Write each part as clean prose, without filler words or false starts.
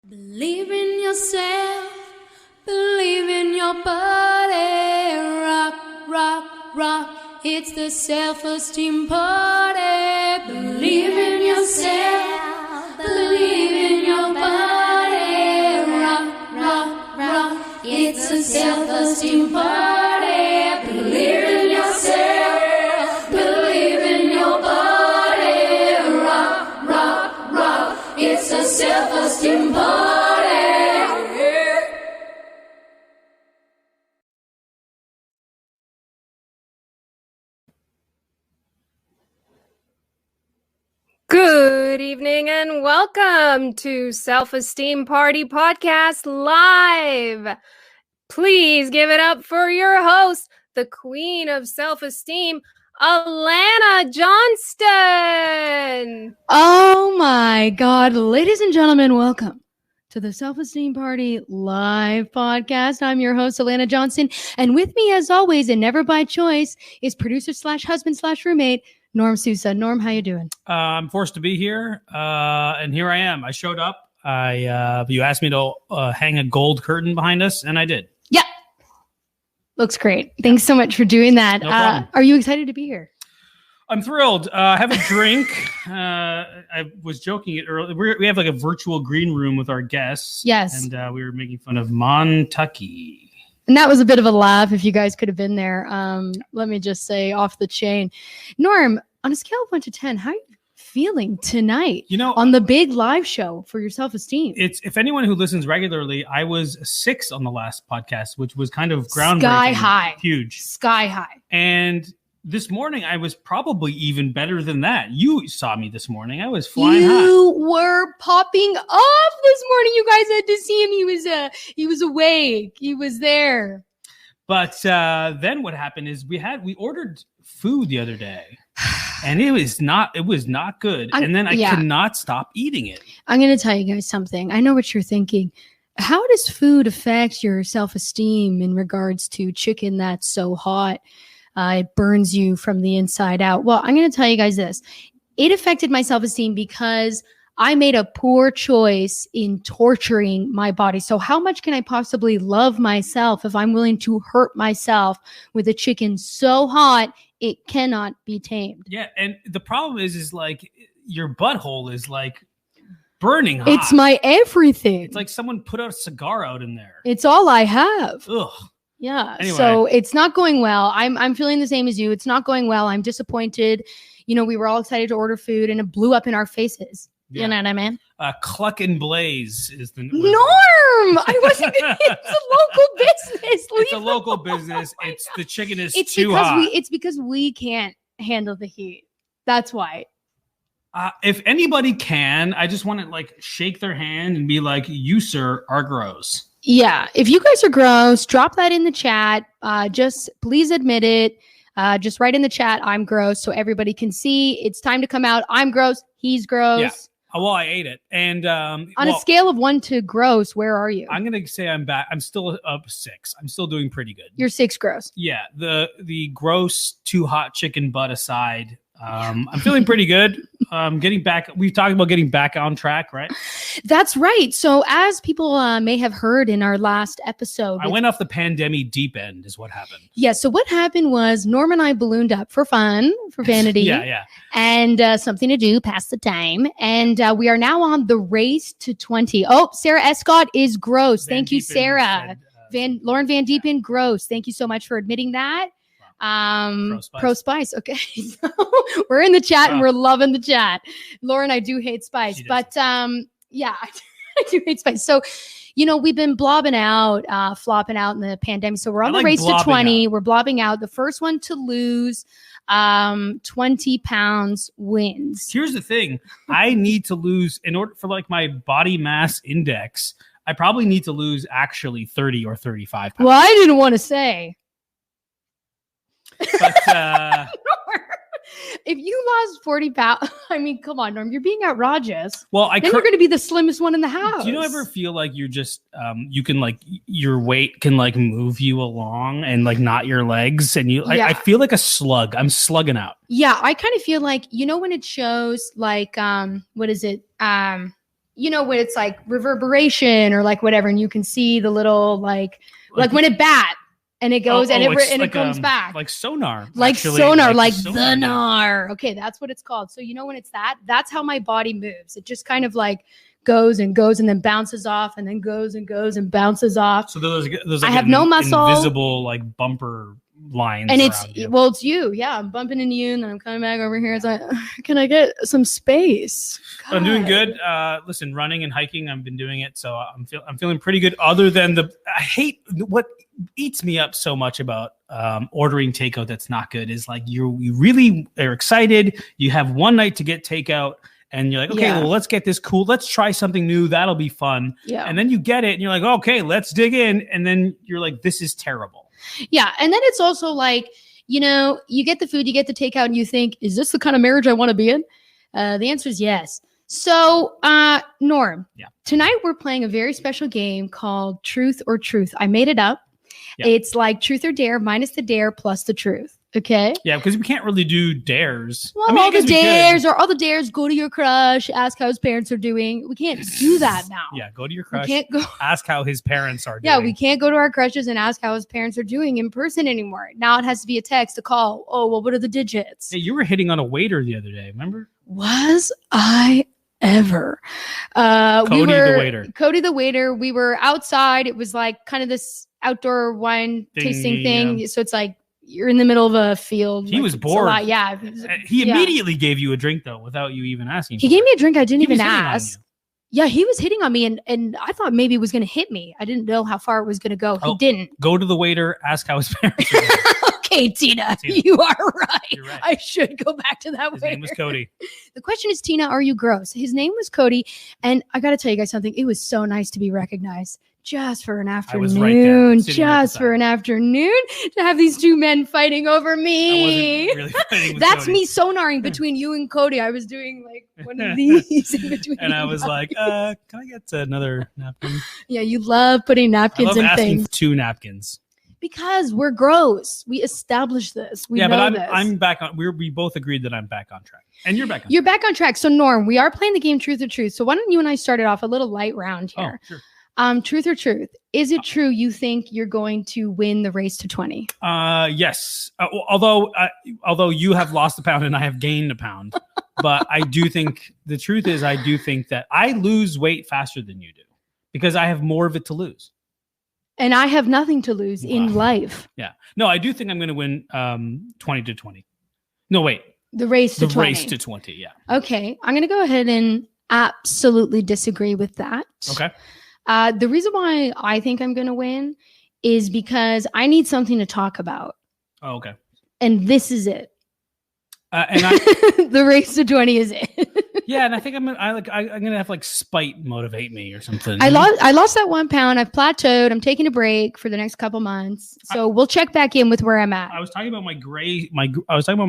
Believe in yourself, believe in your body, rock, rock, rock, it's the self-esteem party. Believe in yourself, believe in your body, rock, rock, rock, it's the self-esteem party. Believe in yourself, believe in your body, rock, rock, rock, it's a self-esteem party. Good evening and welcome to Self-Esteem Party Podcast Live. Please give it up for your host, the Queen of Self-Esteem, Alana Johnston. Oh my God, ladies and gentlemen, welcome to the Self-Esteem Party Live podcast. I'm your host, Alana Johnston, and with me, as always, and never by choice, is producer / husband / roommate, Norm Sousa. Norm, how you doing? I'm forced to be here, and here I am. I showed up. You asked me to hang a gold curtain behind us, and I did. Yeah, looks great. Thanks so much for doing that. No problem. Are you excited to be here? I'm thrilled. Have a drink. I was joking it earlier. We have like a virtual green room with our guests. Yes. And we were making fun of Montucky. And that was a bit of a laugh if you guys could have been there. Let me just say, off the chain. Norm, on a scale of 1 to 10, how are you feeling tonight on the big live show for your self-esteem? It's if anyone who listens regularly, I was 6 on the last podcast, which was kind of groundbreaking. Sky high. Huge. Sky high. And this morning, I was probably even better than that. You saw me this morning. I was flying high. You were popping off this morning. You guys had to see him. He was awake. He was there. But then what happened is we ordered food the other day, and it was not good. And then I could not stop eating it. I'm going to tell you guys something. I know what you're thinking. How does food affect your self-esteem in regards to chicken that's so hot? It burns you from the inside out. Well, I'm going to tell you guys this. It affected my self-esteem because I made a poor choice in torturing my body. So how much can I possibly love myself if I'm willing to hurt myself with a chicken so hot it cannot be tamed? Yeah, and the problem is like your butthole is like burning hot. It's my everything. It's like someone put a cigar out in there. It's all I have. Ugh. Yeah. Anyway. So it's not going well. I'm feeling the same as you. It's not going well. I'm disappointed. We were all excited to order food and it blew up in our faces. Yeah. You know what I mean? Cluck and Blaze is the Norm. I wasn't. It's a local business. It's a local business. It's the chicken is too hot. It's because we can't handle the heat. That's why. If anybody can, I just want to like shake their hand and be like, "You, sir, are gross." Yeah. If you guys are gross, drop that in the chat. Just please admit it. Just write in the chat, "I'm gross," so everybody can see. It's time to come out. I'm gross. He's gross. Yeah. Well, I ate it. And on a scale of 1 to gross, where are you? I'm going to say I'm back. I'm still up 6. I'm still doing pretty good. You're 6 gross. Yeah. The gross, too hot chicken butt aside, I'm feeling pretty good. Getting back. We've talked about getting back on track, right? That's right. So as people may have heard in our last episode, I went off the pandemic deep end is what happened. Yeah. So what happened was Norm and I ballooned up for fun, for vanity. Yeah. And something to do, pass the time. And we are now on the race to 20. Oh, Sarah Escott is gross. Thank you, Sarah. Lauren Van Diepen, gross. Thank you so much for admitting that. Pro Spice. Okay. So we're in the chat and we're loving the chat. Lauren, I do hate spice, but yeah, I do hate spice. So, we've been flopping out in the pandemic. So we're on the race to 20. We're blobbing out. The first one to lose 20 pounds wins. Here's the thing. I need to lose in order for like my body mass index. I probably need to lose actually 30 or 35 pounds. Well, I didn't want to say. But if you lost 40 pounds, I mean, come on, Norm, you're being outrageous. Well, then you're going to be the slimmest one in the house. Do you ever feel like you're just, you can like, your weight can like move you along and like not your legs? And I feel like a slug. I'm slugging out. Yeah, I kind of feel like, when it shows like, what is it? you know, when it's like reverberation or like whatever, and you can see the little like when it bat and it goes and it comes back. Like sonar. Like sonar, like the nar. Okay, that's what it's called. So you know when it's that's how my body moves. It just kind of like goes and then bounces off and then goes and bounces off. So those like I have no muscle. Invisible like bumper lines. And it's you. Yeah, I'm bumping into you and then I'm coming back over here. It's like, can I get some space? God. I'm doing good. Listen, running and hiking, I've been doing it, so I'm feeling pretty good. Other than I hate what eats me up so much about ordering takeout that's not good is like you really are excited. You have one night to get takeout. And you're like, okay, well, let's get this cool. Let's try something new. That'll be fun. Yeah. And then you get it and you're like, okay, let's dig in. And then you're like, this is terrible. Yeah. And then it's also like, you know, you get the food, you get the takeout and you think, is this the kind of marriage I want to be in? The answer is yes. So, Norm, tonight we're playing a very special game called Truth or Truth. I made it up. Yeah. It's like Truth or Dare minus the dare plus the truth. Okay. Yeah, because we can't really do dares. Well, all the dares, go to your crush, ask how his parents are doing. We can't do that now. Yeah, go to your crush, ask how his parents are doing. Yeah, we can't go to our crushes and ask how his parents are doing in person anymore. Now it has to be a text, a call. Oh, well, what are the digits? Hey, you were hitting on a waiter the other day, remember? Was I ever? Cody the waiter. We were outside. It was like kind of this outdoor wine tasting thing. Yeah. So it's like, you're in the middle of a field. He was bored. Yeah. He immediately gave you a drink though, without you even asking. He gave me a drink. I didn't even ask. Yeah, he was hitting on me and I thought maybe it was going to hit me. I didn't know how far it was going to go. He didn't. Go to the waiter, ask how his parents are doing. Okay, Tina, you are right. You're right. I should go back to that waiter. His name was Cody. The question is, Tina, are you gross? His name was Cody. And I got to tell you guys something. It was so nice to be recognized. Just for an afternoon, for an afternoon to have these two men fighting over me. I wasn't really fighting with That's Cody. Me sonaring between you and Cody. I was doing like one of these in between. And I was like, can I get another napkin? Yeah, you love putting napkins in things. 2 napkins. Because we're gross. We established this. I'm back on. We both agreed that I'm back on track. And you're back on track. Back on track. So Norm, we are playing the game Truth or Truth. So why don't you and I start it off a little light round here? Oh, sure. Truth or truth? Is it true you think you're going to win the race to 20? Yes. Although you have lost a pound and I have gained a pound, but I do think the truth is I do think that I lose weight faster than you do because I have more of it to lose. And I have nothing to lose in life. Yeah. No, I do think I'm going to win 20 to 20. No, wait. The race to 20. The race to 20, yeah. Okay. I'm going to go ahead and absolutely disagree with that. Okay. The reason why I think I'm going to win is because I need something to talk about. Oh, okay. And this is it. And the race to 20 is it. Yeah, and I think I'm gonna have like spite motivate me or something. I lost that 1 pound. I've plateaued. I'm taking a break for the next couple months, so we'll check back in with where I'm at. I was talking about my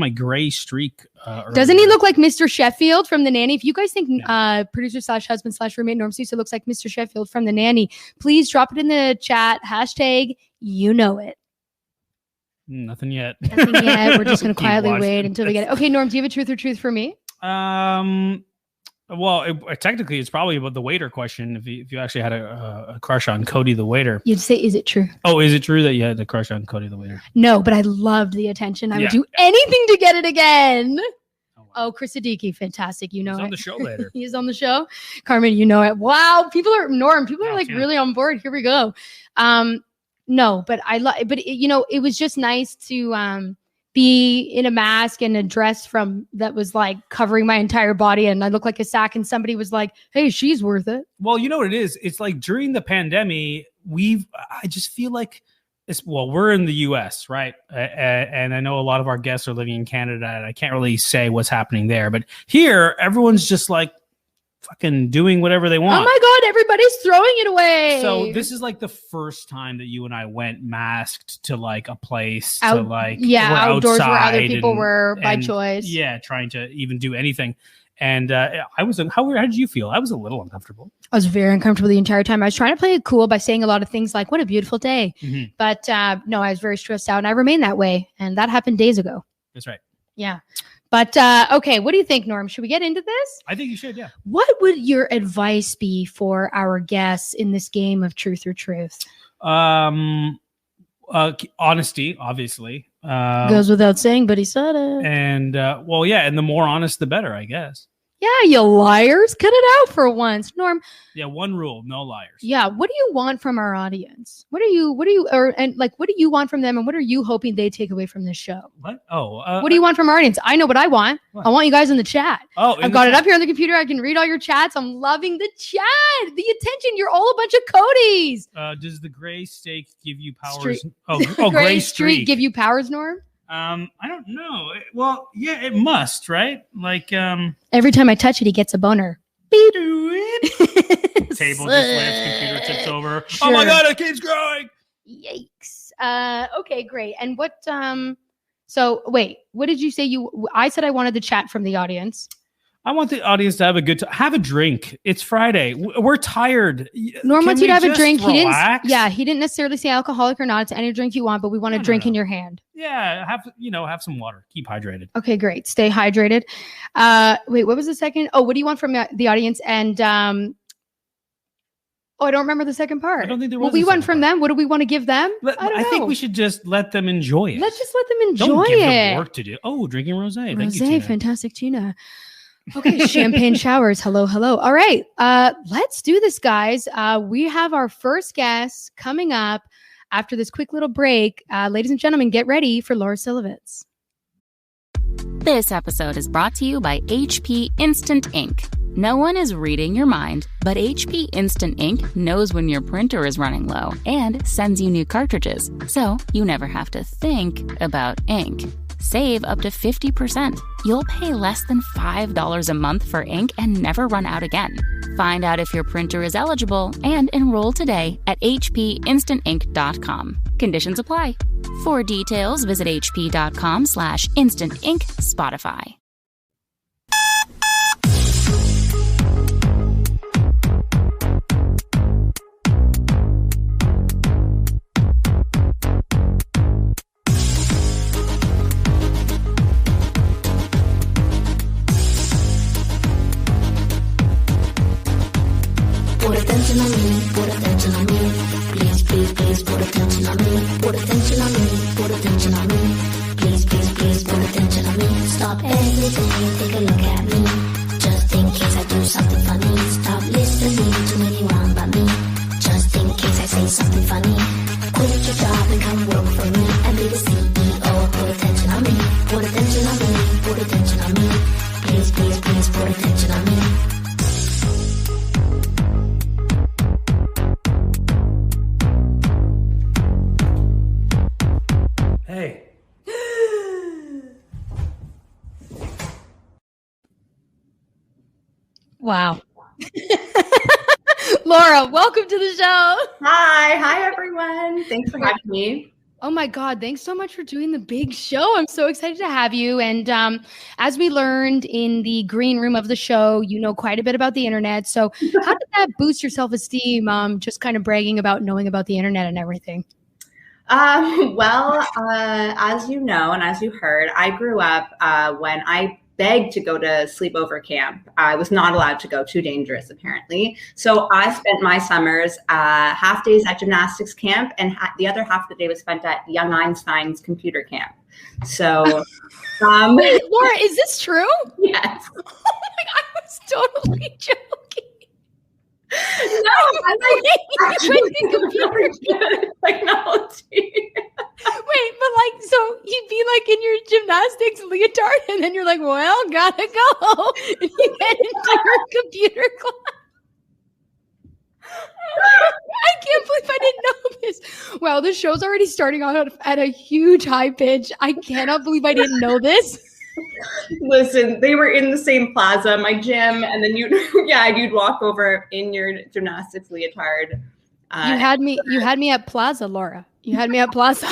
gray streak. Doesn't he look like Mr. Sheffield from The Nanny? If you guys think producer / husband / roommate Norm Sousa looks like Mr. Sheffield from The Nanny, please drop it in the chat. #, you know it. Nothing yet. We're just gonna quietly wait until we get it. Okay, Norm, do you have a truth or truth for me? Well, technically, it's probably about the waiter question. If you actually had a crush on Cody the waiter, you'd say, "Is it true?" Oh, is it true that you had a crush on Cody the waiter? No, but I loved the attention. I would do anything to get it again. Oh, Chris Siddiqui, fantastic! You know, he's on the show later. He's on the show. Carmen, you know it. Wow, people are like really on board. Here we go. No, but it was just nice to be in a mask and a dress that was like covering my entire body and I look like a sack and somebody was like, hey, she's worth it. Well, you know what it is? It's like during the pandemic, I just feel like we're in the US, right? And I know a lot of our guests are living in Canada and I can't really say what's happening there, but here everyone's just like fucking doing whatever they want. Oh my God, everybody's throwing it away. So this is like the first time that you and I went masked to like a place outdoors where other people were by choice. Yeah, trying to even do anything. And how did you feel? I was a little uncomfortable. I was very uncomfortable the entire time. I was trying to play it cool by saying a lot of things like, what a beautiful day. Mm-hmm. But no, I was very stressed out and I remained that way. And that happened days ago. That's right. Yeah. But okay, what do you think, Norm? Should we get into this? I think you should, yeah. What would your advice be for our guests in this game of truth or truth? Honesty, obviously. Goes without saying, but he said it. And and the more honest, the better, I guess. Yeah, you liars. Cut it out for once. Norm. Yeah, one rule, no liars. Yeah, what do you want from our audience? What do you want from them, and what are you hoping they take away from this show? What? What do you want from our audience? I know what I want. What? I want you guys in the chat. Oh, I've got it up here on the computer. I can read all your chats. I'm loving the chat, the attention. You're all a bunch of Codys. Does the gray steak give you powers? Streak. Gray streak give you powers, Norm? I don't know. Well, yeah, it must, right? Like, every time I touch it, he gets a boner. do it. Table just lifts, computer tips over. Sure. Oh my God, it keeps growing. Yikes. Okay, great. And what? So wait, what did you say? I said I wanted the chat from the audience. I want the audience to have a good time. Have a drink. It's Friday. We're tired. Norm wants you to have a drink. Relax? He didn't necessarily say alcoholic or not. It's any drink you want, but we want a drink in your hand. Yeah, have some water. Keep hydrated. Okay, great. Stay hydrated. Wait, what was the second? Oh, what do you want from the audience? And I don't remember the second part. I don't think there was. What we want from them? What do we want to give them? I think we should just let them enjoy it. Let's just let them enjoy Don't give it. them work to do. Oh, drinking rosé. Thank you, Tina. Fantastic, Tina. Okay, champagne showers. Hello. All right, let's do this, guys. We have our first guest coming up after this quick little break. Ladies and gentlemen, get ready for Laura Silovitz. This episode is brought to you by HP Instant Ink. No one is reading your mind, but HP Instant Ink knows when your printer is running low and sends you new cartridges, so you never have to think about ink. Save up to 50%. You'll pay less than $5 a month for ink and never run out again. Find out if your printer is eligible and enroll today at hpinstantink.com. Conditions apply. For details, visit hp.com/instantink Spotify. Put attention on me, put attention on me. Please, please, please, put attention on me. Put attention on me, put attention on me. Please, please, please, put attention on me. Stop everything, take a look at me. Just in case I do something funny. Stop listening to anyone but me. Just in case I say something funny. Quit your job and come work for me. And be the CEO, put attention on me. Put attention on me, put attention on me. Please, please, please, put attention on me. Hey. Wow. Laura, welcome to the show. Hi everyone. Thanks for having me. Oh my God, thanks so much for doing the big show. I'm so excited to have you. And as we learned in the green room of the show, you know quite a bit about the internet. So how did that boost your self-esteem? Just kind of bragging about knowing about the internet and everything. As you know, and as you heard, I grew up when I begged to go to sleepover camp. I was not allowed to go, too dangerous, apparently. So I spent my summers half days at gymnastics camp, and the other half of the day was spent at Young Einstein's computer camp. So, wait, Laura, is this true? Yes. Oh my God, I was totally joking. No, I like computer technology. Wait, but so you'd be like in your gymnastics leotard, and then you're like, well, gotta go. And you get into your computer class. I can't believe I didn't know this. Wow, the show's already starting out at a huge high pitch. I cannot believe I didn't know this. Listen, they were in the same plaza, my gym, and then you'd walk over in your gymnastics leotard. You had me at Plaza, Laura. You had me at Plaza.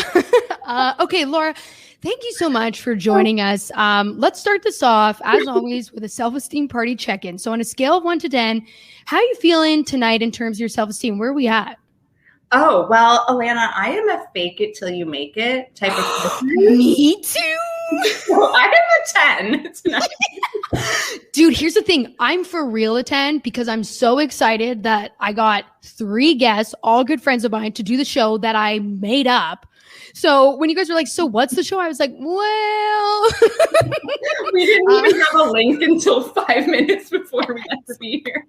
Okay, Laura, thank you so much for joining us. Let's start this off, as always, with a self-esteem party check-in. So on a scale of 1 to 10, how are you feeling tonight in terms of your self-esteem? Where are we at? Oh, well, Alana, I am a fake it till you make it type of person. Me too. Well, I am a 10. It's nice. Dude, here's the thing. I'm for real a 10 because I'm so excited that I got 3 guests, all good friends of mine, to do the show that I made up. So when you guys were like, so what's the show? I was like, well, we didn't even have a link until 5 minutes before we got to be here.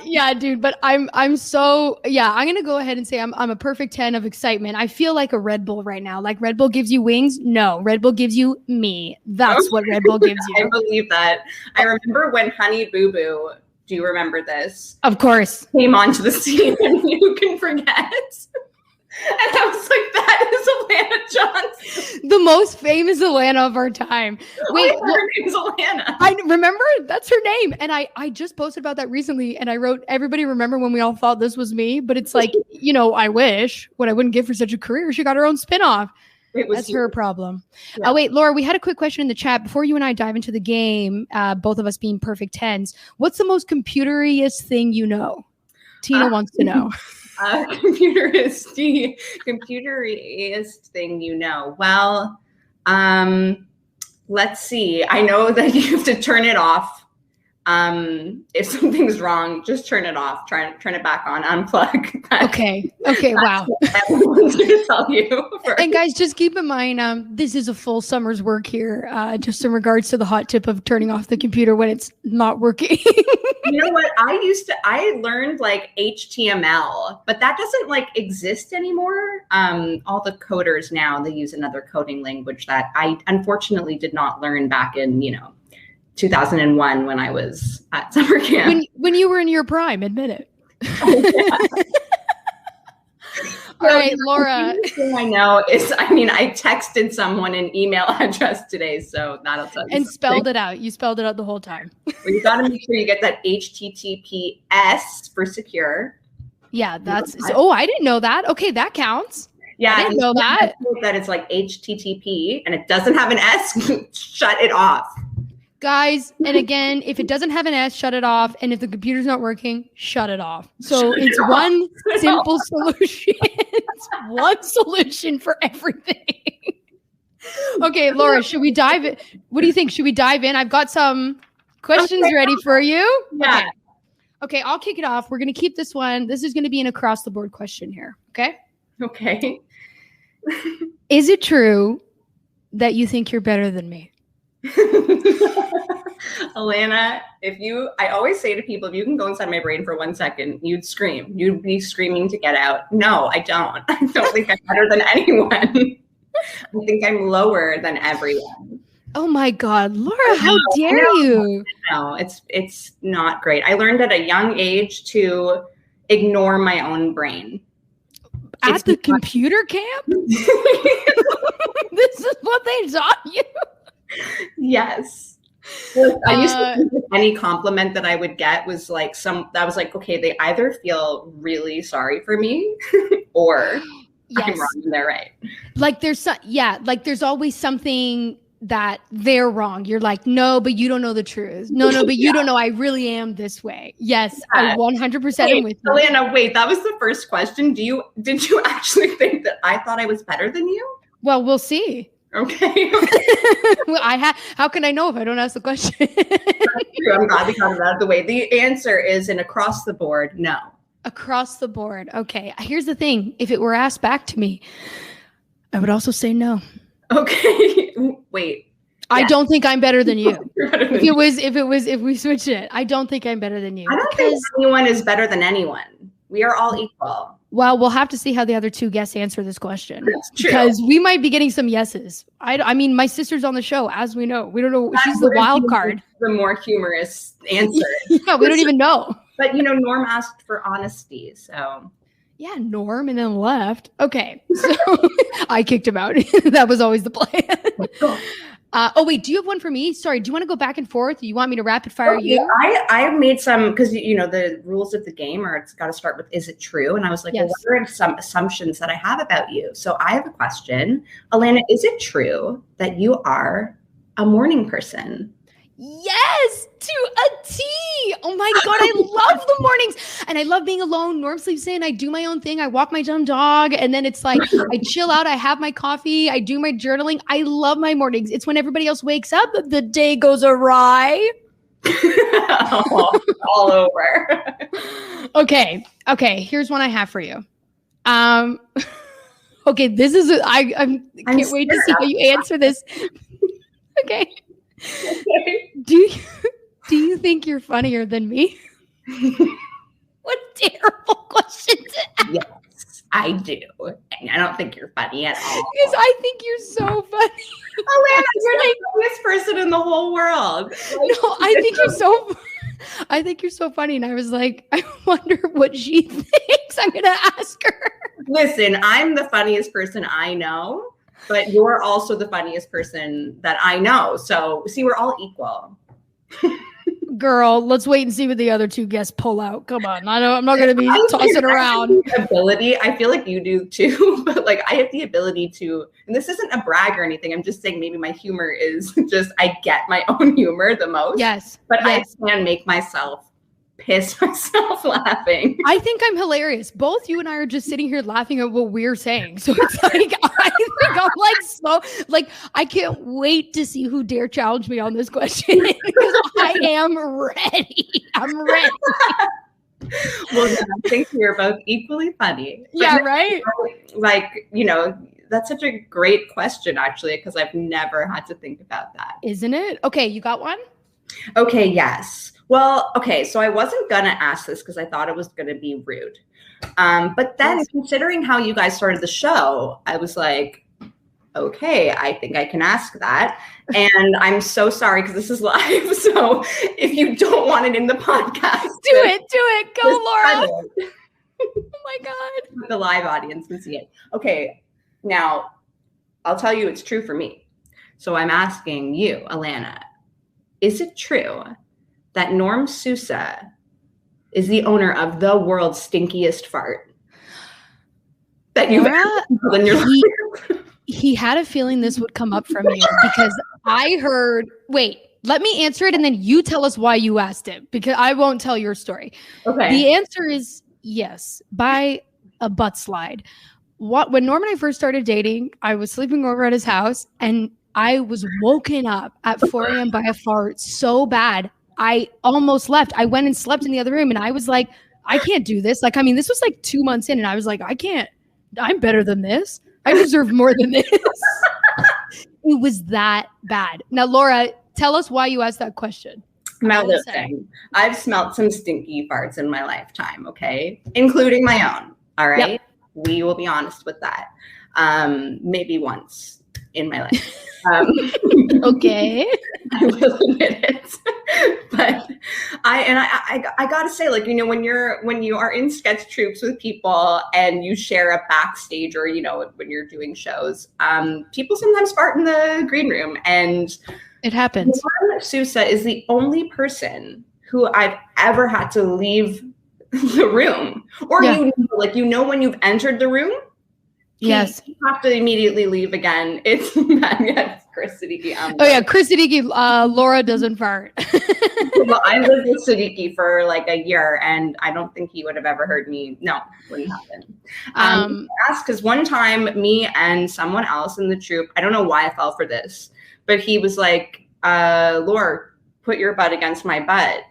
yeah, dude, but I'm going to go ahead and say I'm a perfect 10 of excitement. I feel like a Red Bull right now. Like Red Bull gives you wings. No, Red Bull gives you me. That's what Red Bull gives you. I believe that. I remember when Honey Boo Boo, do you remember this? Of course. Came onto the scene, and who can forget? And I was like, that is Alana Johnson. The most famous Alana of our time. Wait, her name's Alana. I remember that's her name. And I just posted about that recently. And I wrote, everybody remember when we all thought this was me? But it's like, I wish what I wouldn't give for such a career. She got her own spinoff. That's her problem. Yeah. Wait, Laura, we had a quick question in the chat before you and I dive into the game, both of us being perfect 10s. What's the most computeriest thing you know? Tina wants to know. Computeriest thing you know. Well, let's see. I know that you have to turn it off. If something's wrong, just turn it off. Turn it back on. Unplug. Okay. Wow. I wanted to tell you. And guys, just keep in mind, this is a full summer's work here. Just in regards to the hot tip of turning off the computer when it's not working. You know what? I learned like HTML, but that doesn't like exist anymore. All the coders now, they use another coding language that I unfortunately did not learn back in, 2001 when I was at summer camp. When you were in your prime, admit it. All right, Laura. The thing I know is, I texted someone an email address today, so that'll tell you. And spelled it out. You spelled it out the whole time. Well, you got to make sure you get that HTTPS for secure. Yeah, I didn't know that. Okay, that counts. Yeah, I didn't know that. That it's like HTTP and it doesn't have an S. Shut it off. Guys, and again, if it doesn't have an S, shut it off. And if the computer's not working, shut it off. So it's one simple solution. It's one solution for everything. Okay, Laura, should we dive in? What do you think? Should we dive in? I've got some questions ready for you. Yeah. Okay, I'll kick it off. We're going to keep this one. This is going to be an across the board question here. Okay? Okay. Is it true that you think you're better than me? Alana, I always say to people, if you can go inside my brain for 1 second, you'd scream. You'd be screaming to get out. No, I don't. I don't think I'm better than anyone. I think I'm lower than everyone. Oh my God, Laura, how dare you? No, it's not great. I learned at a young age to ignore my own brain. At the computer camp? This is what they taught you? Yes. I used to think that any compliment that I would get was like okay, they either feel really sorry for me or I'm wrong and they're right. Like there's always something that they're wrong. You're like, no, but you don't know the truth. No, but you don't know. I really am this way. Yes, I 100% am with you. Alana, wait, that was the first question. Did you actually think that I thought I was better than you? Well, we'll see. Okay. Well, how can I know if I don't ask the question? I'm glad we got it out of the way. The answer is an across the board no. Across the board. Okay. Here's the thing. If it were asked back to me, I would also say no. Okay. Wait. I don't think I'm better than you. If we switched it, I don't think I'm better than you. I don't think anyone is better than anyone. We are all equal. Well, we'll have to see how the other two guests answer this question. That's true. Because we might be getting some yeses. I mean, my sister's on the show, as we know. We don't know. She's the wild card. The more humorous answer. Yeah, we don't even know. But, Norm asked for honesty, so. Yeah, Norm, and then left. Okay, so I kicked him out. That was always the plan. Wait, do you have one for me? Sorry, do you want to go back and forth? You want me to rapid fire you? I made some, because, the rules of the game are it's got to start with, is it true? And I was like, yes. Well, what are some assumptions that I have about you? So I have a question. Alana, is it true that you are a morning person? Yes, To a T. Oh my God, I love the mornings. And I love being alone. Norm sleeps in. I do my own thing. I walk my dumb dog. And then it's like, I chill out. I have my coffee. I do my journaling. I love my mornings. It's when everybody else wakes up that the day goes awry. All over. Okay. Here's one I have for you. Okay, this is I can't wait to see how you answer this. Okay. Do you think you're funnier than me? What a terrible question to ask. Yes, I do. And I don't think you're funny at all. Because I think you're so funny. Alana, you're the funniest person in the whole world. No, I think you're so funny. And I was like, I wonder what she thinks. I'm gonna ask her. Listen, I'm the funniest person I know, but you're also the funniest person that I know. So see, we're all equal. Girl, let's wait and see what the other two guests pull out. Come on. I'm not going to be tossing around. Ability. I feel like you do too, but like I have the ability to, and this isn't a brag or anything. I'm just saying maybe my humor is just, I get my own humor the most. Yes. But yes. I can make myself piss myself laughing. I think I'm hilarious. Both you and I are just sitting here laughing at what we're saying. So it's like, I think I'm like slow. Like, I can't wait to see who dare challenge me on this question because I am ready. I'm ready. Well, yeah, I think you're both equally funny. Yeah, right? Like, you know, that's such a great question, actually, because I've never had to think about that. Isn't it? Okay, you got one? Okay, yes. Well, okay, so I wasn't going to ask this because I thought it was going to be rude. But then considering how you guys started the show, I was like, okay, I think I can ask that. And I'm so sorry because this is live. So if you don't want it in the podcast. Do it. Go, Laura. Oh my God. The live audience can see it. Okay, now I'll tell you it's true for me. So I'm asking you, Alana, is it true that Norm Sousa is the owner of the world's stinkiest fart that you've ever in your life? He had a feeling this would come up from you because I heard, wait, let me answer it and then you tell us why you asked it because I won't tell your story. Okay. The answer is yes, by a butt slide. When Norm and I first started dating, I was sleeping over at his house and I was woken up at 4 a.m. by a fart so bad. I almost left. I went and slept in the other room and I was like, I can't do this. Like, I mean, this was like 2 months in and I was like, I'm better than this. I deserve more than this. It was that bad. Now, Laura, tell us why you asked that question. Now, listen, I've smelled some stinky farts in my lifetime, okay? Including my own, all right? Yep. We will be honest with that. Maybe once in my life. Okay. I will admit it. But I gotta say, like, you know, when you are in sketch troops with people and you share a backstage or, you know, when you're doing shows, people sometimes fart in the green room and it happens. Norm Sousa is the only person who I've ever had to leave the room. Or you know when you've entered the room, yes, you have to immediately leave again. It's Chris Siddiqui. Oh yeah, Chris Siddiqui. Laura doesn't fart. Well, I lived with Siddiqui for like a year, and I don't think he would have ever heard me. No, wouldn't happen. I asked because one time, me and someone else in the troupe, I don't know why I fell for this, but he was like, "Laura, put your butt against my butt,"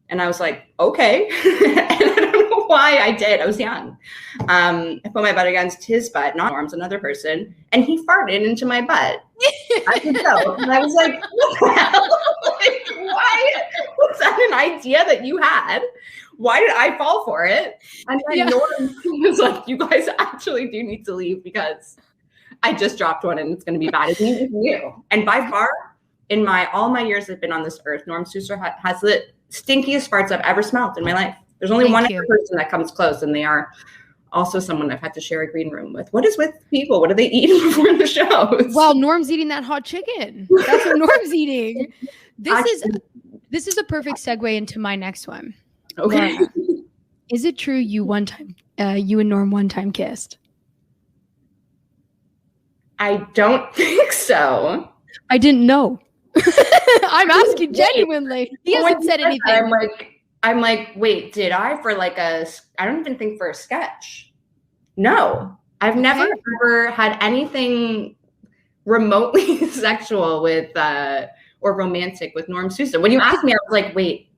and I was like, "Okay." Why I did. I was young. I put my butt against his butt, not Norm's, another person, and he farted into my butt. I could tell. And I was like, what the hell? Like, why was that an idea that you had? Why did I fall for it? And then Norm was like, you guys actually do need to leave because I just dropped one and it's going to be bad. It's you. And by far, in all my years I've been on this earth, Norm Sousa has the stinkiest farts I've ever smelled in my life. There's only one other person that comes close, and they are also someone I've had to share a green room with. What is with people? What do they eat before the shows? Well, Norm's eating that hot chicken. That's what Norm's eating. This is a perfect segue into my next one. Okay. Laura, is it true you and Norm one time kissed? I don't think so. I didn't know. I'm asking genuinely. He When hasn't you said that, anything. I'm like, wait, did I for like I don't even think for a sketch. No, I've never ever had anything remotely sexual with or romantic with Norm Sousa. When you asked me, I was like, wait,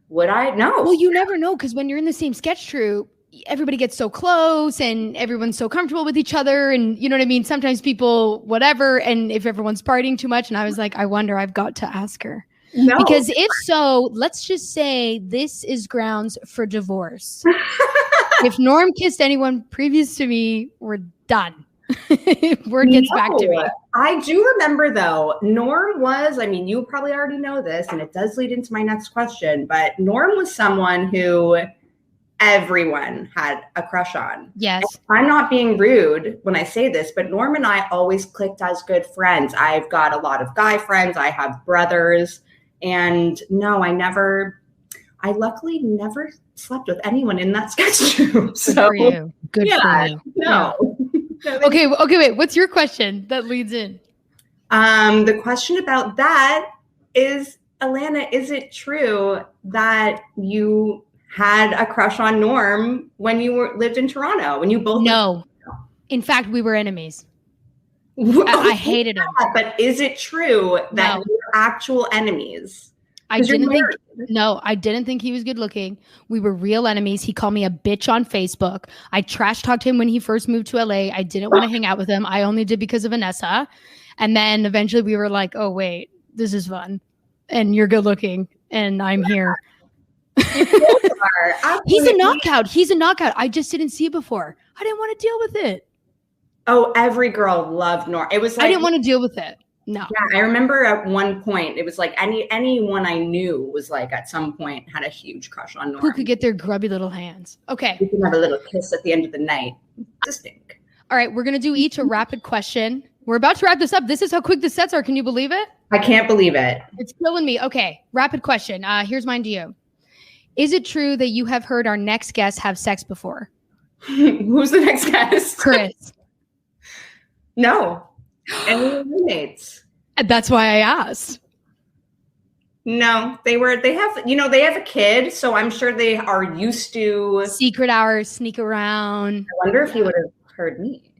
would I? No. Well, you never know, because when you're in the same sketch troupe, everybody gets so close and everyone's so comfortable with each other. And you know what I mean? Sometimes people, whatever. And if everyone's partying too much, and I was like, I wonder, I've got to ask her. No. Because if so, let's just say this is grounds for divorce. If Norm kissed anyone previous to me, we're done. Word gets back to me. I do remember though, Norm was, I mean, you probably already know this, and it does lead into my next question, but Norm was someone who everyone had a crush on. Yes. And I'm not being rude when I say this, but Norm and I always clicked as good friends. I've got a lot of guy friends. I have brothers. And no, I luckily never slept with anyone in that sketch troupe. So Good for you. Good for you. No. Okay, wait. What's your question that leads in? The question about that is, Alana, is it true that you had a crush on Norm when you lived in Toronto? When you both No. In fact, we were enemies. I hated him. But is it true that you were actual enemies? I didn't think he was good looking. We were real enemies. He called me a bitch on Facebook. I trash talked him when he first moved to LA. I didn't want to hang out with him. I only did because of Vanessa. And then eventually we were like, oh, wait, this is fun. And you're good looking. And I'm here. He's a knockout. I just didn't see it before. I didn't want to deal with it. Oh, every girl loved Norm. It was like, I didn't want to deal with it. No. Yeah, I remember at one point, it was like anyone I knew was like at some point had a huge crush on Norm. Who could get their grubby little hands? Okay. You can have a little kiss at the end of the night. Distinct. All right, we're going to do each a rapid question. We're about to wrap this up. This is how quick the sets are. Can you believe it? I can't believe it. It's killing me. Okay, rapid question. Here's mine to you. Is it true that you have heard our next guest have sex before? Who's the next guest? Chris. No. Any roommates? That's why I asked. No, they have a kid, so I'm sure they are used to secret hours, sneak around. I wonder if he would have heard me.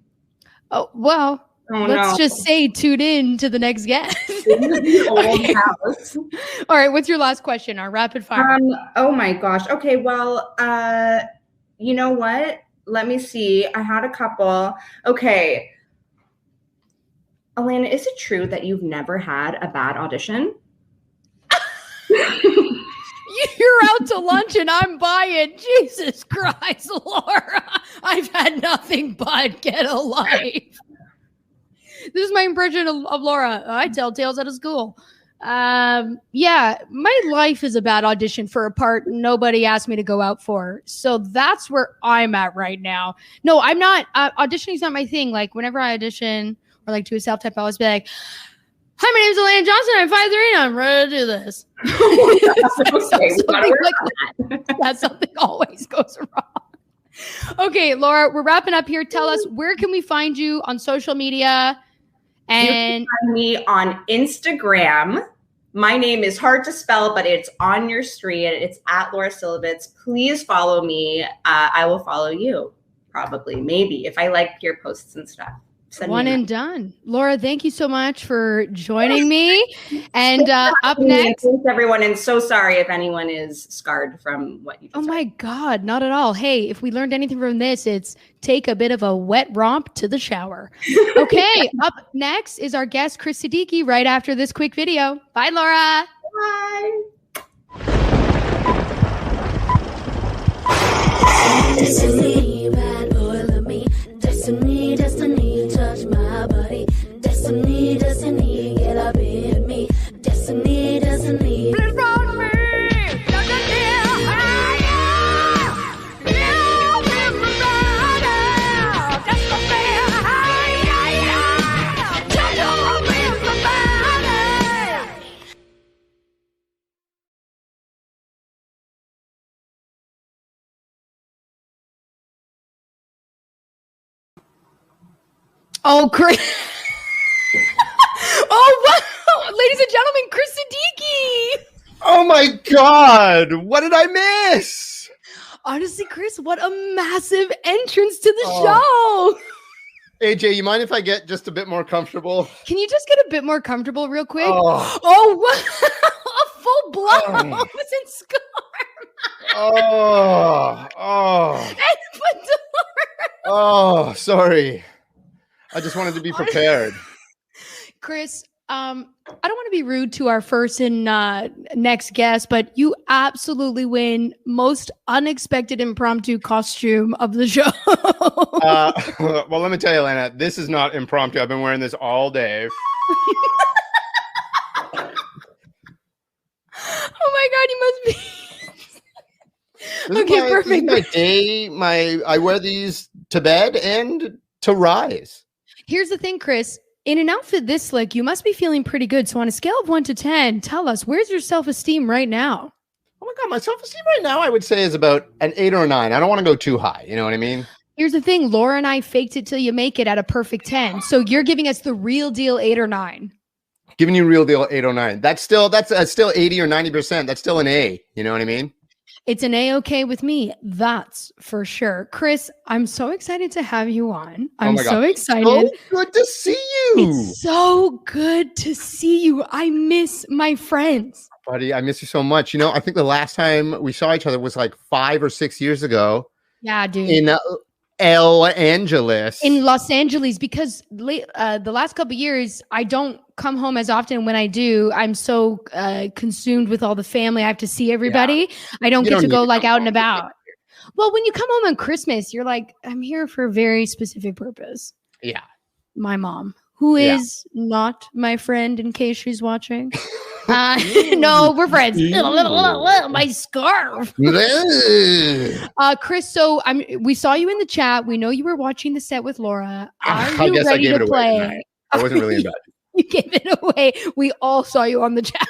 Oh, well, let's just say tune in to the next guest. Old house. All right, what's your last question? Our rapid fire. Oh my gosh. Okay, well, you know what? Let me see. I had a couple. Okay. Alana, is it true that you've never had a bad audition? You're out to lunch and I'm buying. Jesus Christ, Laura. I've had nothing but get a life. This is my impression of Laura. I tell tales out of school. Yeah, my life is a bad audition for a part nobody asked me to go out for. So that's where I'm at right now. No, I'm not. Auditioning is not my thing. Like whenever I audition or like do a self-tape, I always be like, hi, my name is Alana Johnson. I'm 5'3" and I'm ready to do this. That something always goes wrong. Okay, Laura, we're wrapping up here. Tell us, where can we find you on social media? And you can find me on Instagram. My name is hard to spell, but it's on your screen. It's at Laura Silvitz. Please follow me. I will follow you. Probably, maybe, if I like your posts and stuff. One and done. Laura, thank you so much for joining me. And up next. Thanks, everyone. And so sorry if anyone is scarred from what you just my God, not at all. Hey, if we learned anything from this, it's take a bit of a wet romp to the shower. Okay, up next is our guest, Chris Siddiqui, right after this quick video. Bye, Laura. Bye. Destiny, bad boy, love me. Destiny, destiny, touch my body. Destiny, destiny, get up in me. Destiny, destiny. Please follow me. Oh, Chris. Oh, wow. Ladies and gentlemen, Chris Siddiqui. Oh my God. What did I miss? Honestly, Chris, what a massive entrance to the show. AJ, you mind if I get just a bit more comfortable? Can you just get a bit more comfortable real quick? Oh, A full blow. And scar. oh. Oh, sorry. I just wanted to be prepared. Chris, I don't want to be rude to our first and next guest, but you absolutely win most unexpected impromptu costume of the show. Well, let me tell you, Elena, this is not impromptu. I've been wearing this all day. Oh my God, you must be. Okay, perfect. This is my day. I wear these to bed and to rise. Here's the thing, Chris. In an outfit this slick, you must be feeling pretty good. So on a scale of 1 to 10, tell us, where's your self-esteem right now? Oh my God, my self-esteem right now, I would say, is about an 8 or a 9. I don't want to go too high. You know what I mean? Here's the thing. Laura and I faked it till you make it at a perfect 10. So you're giving us the real deal 8 or 9. Giving you real deal 8 or 9. That's still 80 or 90%. That's still an A. You know what I mean? It's an A-okay with me. That's for sure. Chris, I'm so excited to have you on. I'm so excited. So good to see you. It's so good to see you. I miss my friends. Buddy, I miss you so much. You know, I think the last time we saw each other was like 5 or 6 years ago. Yeah, dude. In Los Angeles. In Los Angeles, because the last couple of years, I don't come home as often. When I do, I'm so consumed with all the family. I have to see everybody. Yeah. I don't get to go like out and about. Well, when you come home on Christmas, you're like, I'm here for a very specific purpose. Yeah. My mom, who is not my friend, in case she's watching. No, we're friends. My scarf. Chris, so we saw you in the chat. We know you were watching the set with Laura. Are you ready to play? I wasn't really in bed. You gave it away. We all saw you on the chat.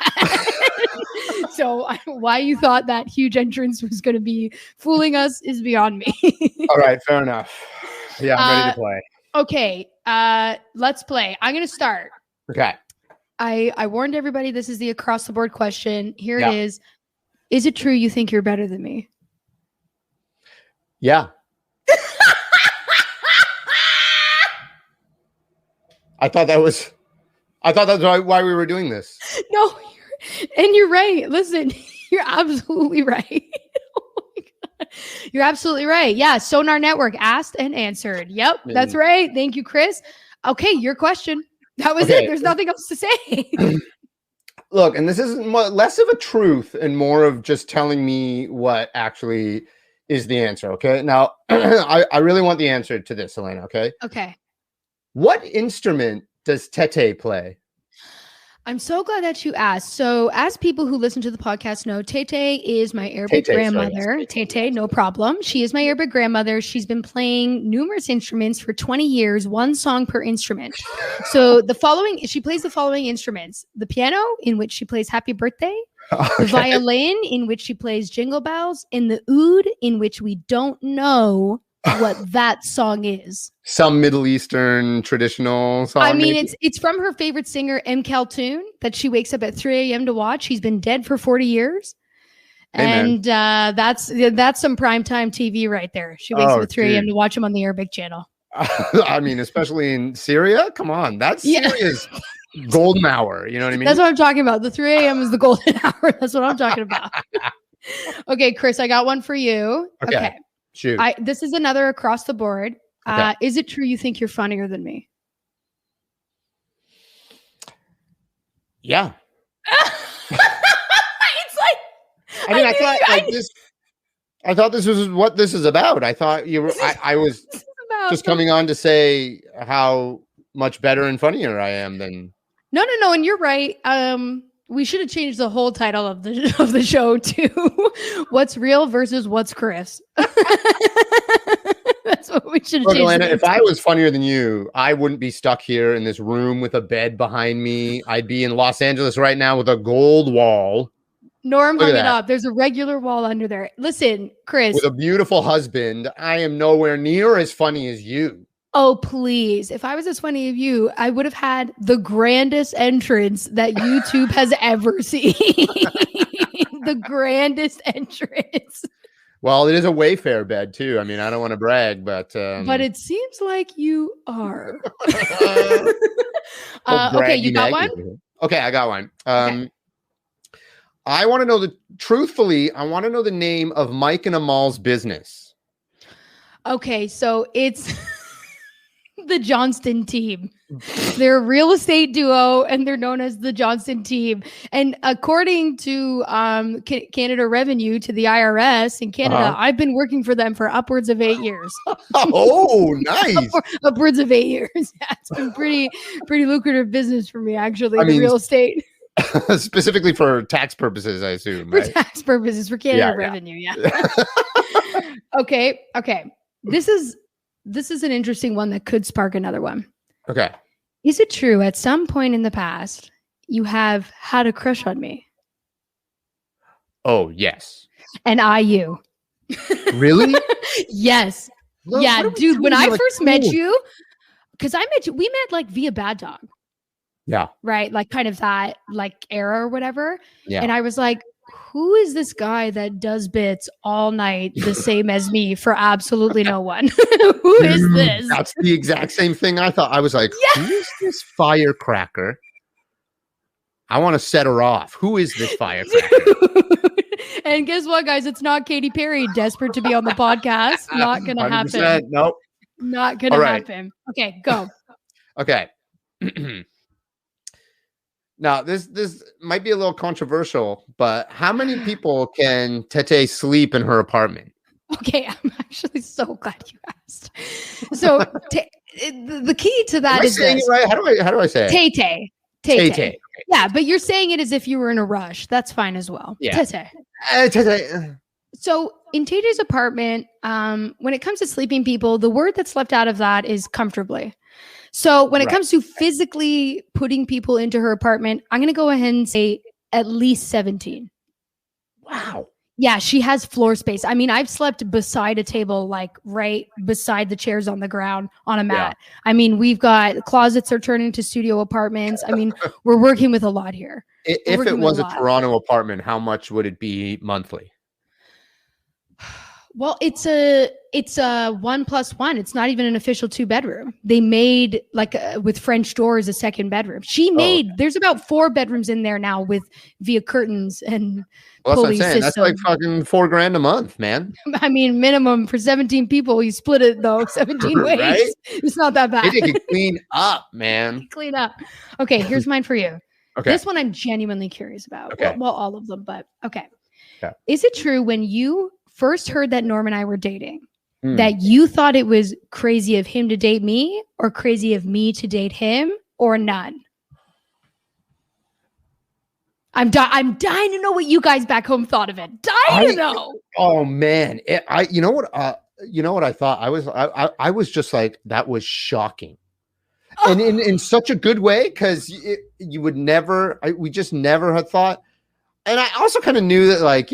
So why you thought that huge entrance was going to be fooling us is beyond me. All right, fair enough. Yeah, I'm ready to play. Okay, let's play. I'm going to start. Okay. I warned everybody this is the across the board question. Here it is. Is it true you think you're better than me? Yeah. I thought that was why we were doing this. No, you're right. Listen, you're absolutely right. Oh my God. You're absolutely right. Yeah, Sonar Network asked and answered. Yep, that's right. Thank you, Chris. Okay, your question. That was it. There's nothing else to say. Look, and this is less of a truth and more of just telling me what actually is the answer. Okay. Now, I really want the answer to this, Elena. Okay. Okay. What instrument does Tete play? I'm so glad that you asked. So, as people who listen to the podcast know, Tete is my Arabic grandmother. Tete, no problem. She is my Arabic grandmother. She's been playing numerous instruments for 20 years, one song per instrument. So, she plays the following instruments: the piano, in which she plays Happy Birthday, the violin, in which she plays Jingle Bells, and the oud, in which we don't know what that song is. Some Middle Eastern traditional song. I mean, it's from her favorite singer, M. Kaltoon, that she wakes up at 3 a.m. to watch. He's been dead for 40 years. Amen. And that's some primetime TV right there. She wakes up at 3 a.m. to watch him on the Arabic channel. I mean, especially in Syria. Come on. That's Syria's golden hour. You know what I mean? That's what I'm talking about. The 3 a.m. is the golden hour. That's what I'm talking about. Okay, Chris, I got one for you. Okay. Shoot. This is another across the board. Okay. Is it true you think you're funnier than me? Yeah. It's like I thought this was what this is about. I thought you were I was just coming on to say how much better and funnier I am than No, and you're right. We should have changed the whole title of the show to "What's Real versus What's Chris." That's what we should have changed. Elena, if I was funnier than you, I wouldn't be stuck here in this room with a bed behind me. I'd be in Los Angeles right now with a gold wall. Norm hung it up. There's a regular wall under there. Listen, Chris. With a beautiful husband, I am nowhere near as funny as you. Oh, please. If I was as funny as you, I would have had the grandest entrance that YouTube has ever seen. The grandest entrance. Well, it is a Wayfair bed too. I mean, I don't want to brag, but it seems like you are. Well, Okay, you braggy got Maggie. one? Okay, I got one. Okay. I want to know truthfully, I want to know the name of Mike and Amal's business. Okay, so it's the Johnston team. They're a real estate duo, and they're known as the Johnston team. And according to Canada Revenue, to the IRS in Canada, I've been working for them for upwards of 8 years. Oh, nice. Upwards of 8 years. Yeah, it's been pretty lucrative business for me, actually, real estate. Specifically for tax purposes, I assume. For right? tax purposes, for Canada Revenue, yeah. Okay. This is an interesting one that could spark another one. Okay. Is it true at some point in the past you have had a crush on me? Oh, yes. And you. Really? Yes. Look, yeah, what are we dude, when doing? I Like, first met cool. you, because we met like via Bad Dog, Yeah. right? Like kind of that like era or whatever. Yeah. And I was like, who is this guy that does bits all night the same as me for absolutely no one? Who is this? That's the exact same thing I thought. I was like, Yeah. who is this firecracker? I want to set her off. Who is this firecracker? And guess what, guys? It's not Katy Perry desperate to be on the podcast. Not going to happen. 100%. Nope. Not going to All right. happen. Okay, go. Okay. Now, this might be a little controversial, but how many people can Tete sleep in her apartment? Okay, I'm actually so glad you asked. So the key to that Am I is saying this. it right? How do I say it? Tay. Tay. Yeah, but you're saying it as if you were in a rush. That's fine as well. Yeah. Tay. Tete. So in Tay's apartment, when it comes to sleeping people, the word that's left out of that is comfortably. So when it Right. comes to physically putting people into her apartment, I'm going to go ahead and say at least 17. Wow. Yeah, she has floor space. I mean, I've slept beside a table, like right beside the chairs on the ground on a mat. I mean, we've got closets are turning to studio apartments. I mean, we're working with a lot here. If working it with was a a lot. Toronto apartment, how much would it be monthly? Well, it's a 1+1. It's not even an official 2-bedroom. They made like with French doors a second bedroom. She made there's about 4 bedrooms in there now with via curtains and Well, that's what I'm pulley saying. That's like system. fucking $4,000 a month, man. I mean, minimum for 17 people. You split it though 17 ways. Right? It's not that bad. They can clean up, man. Clean up. Okay, here's mine for you. Okay. This one I'm genuinely curious about. Okay. Well, all of them, but okay. Okay. Is it true when you first heard that Norm and I were dating Hmm. that you thought it was crazy of him to date me or crazy of me to date him or none? I'm dying to know what you guys back home thought of it. Dying to know. Oh man, you know what I thought? I was just like, that was shocking, and in such a good way, because you would never, we just never had thought. And I also kind of knew that, like,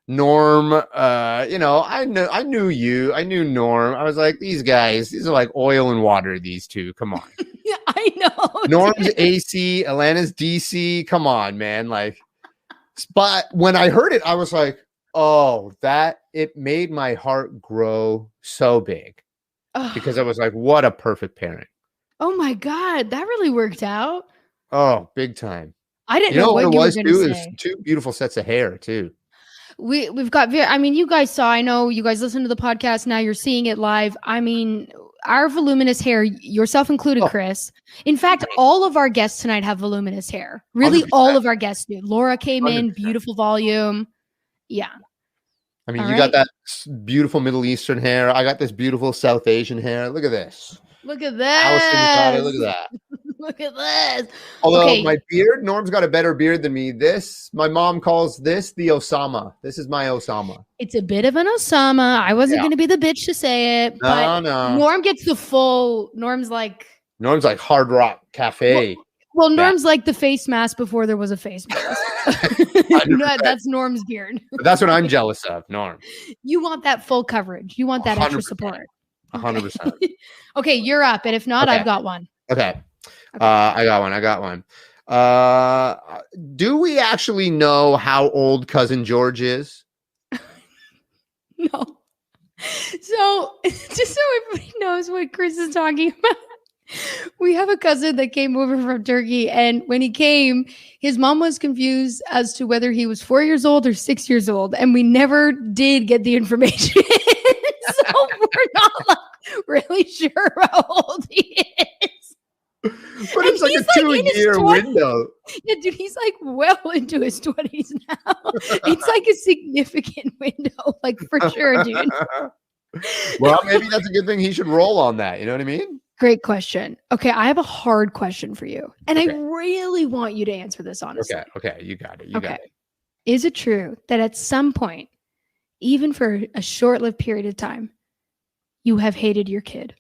Norm, I knew Norm. I was like, these are like oil and water, these two. Come on. Yeah, I know. Norm's AC, Alana's DC. Come on, man. Like, but when I heard it, I was like, oh, it made my heart grow so big, because I was like, what a perfect parent. Oh my God, that really worked out. Oh, big time. I didn't know what you were going to It was say. 2 beautiful sets of hair too. We've got, I mean, you guys saw, I know you guys listen to the podcast. Now you're seeing it live. I mean, our voluminous hair, yourself included, Chris. In fact, all of our guests tonight have voluminous hair. Really, 100%. all of our guests do. Laura came in, 100%. beautiful volume. Yeah. I mean, All you right. got that beautiful Middle Eastern hair. I got this beautiful South Asian hair. Look at this. Look at Allison got it. this. Look at that. Look at this. Although Okay. my beard, Norm's got a better beard than me. My mom calls this the Osama. This is my Osama. It's a bit of an Osama. I wasn't Yeah. going to be the bitch to say it, but No. Norm gets the full, Norm's like Hard Rock Cafe. Well, Norm's like the face mask before there was a face mask. 100%. That's Norm's beard. But that's what I'm jealous of, Norm. You want that full coverage. You want that extra 100%. support. 100%. Okay, you're up. And if not, Okay. I've got one. Okay. I got one. Do we actually know how old cousin George is? No. So, just so everybody knows what Chris is talking about, we have a cousin that came over from Turkey. And when he came, his mom was confused as to whether he was 4 years old or 6 years old. And we never did get the information. So we're not like, really sure how old he is. But And it's like he's, a like, in his 2-year 20s. window. Yeah, dude, he's like well into his 20s now. It's like a significant window, like for sure, dude. Well, maybe that's a good thing. He should roll on that. You know what I mean? Great question. Okay, I have a hard question for you. And Okay. I really want you to answer this honestly. Okay. You got it. You got it. Is it true that at some point, even for a short-lived period of time, you have hated your kid?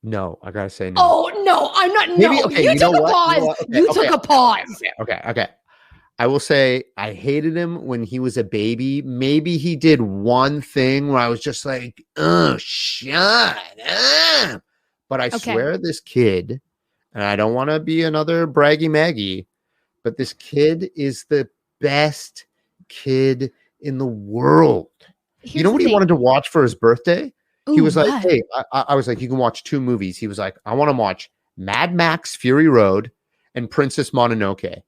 No, I gotta say no. Oh no, I'm not. Maybe- No, okay, you you know took a what? pause. You know what? You took a pause. Okay. I will say I hated him when he was a baby. Maybe he did one thing where I was just like, oh, shut up. But I Okay. swear this kid, and I don't want to be another braggy Maggie, but this kid is the best kid in the world. You know what he wanted to watch for his birthday? He was like, hey, I was like, you can watch 2 movies. He was like, I want to watch Mad Max Fury Road and Princess Mononoke.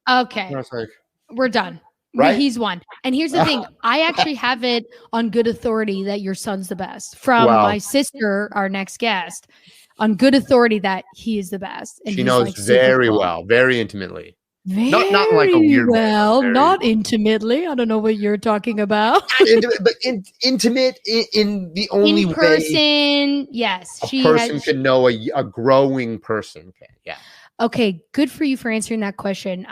Okay, And I was like, we're done. Right? He's won. And here's the thing. I actually have it on good authority that your son's the best. From Wow. my sister, our next guest, on good authority that he is the best. And she he's, knows like, super very cool. well, very intimately. Very Not in like a weird way, well, very not well. intimately. I don't know what you're talking about. Not intimate, but intimate in the only In way person, yes. a person had, can know a growing person can. Yeah. Okay, good for you for answering that question.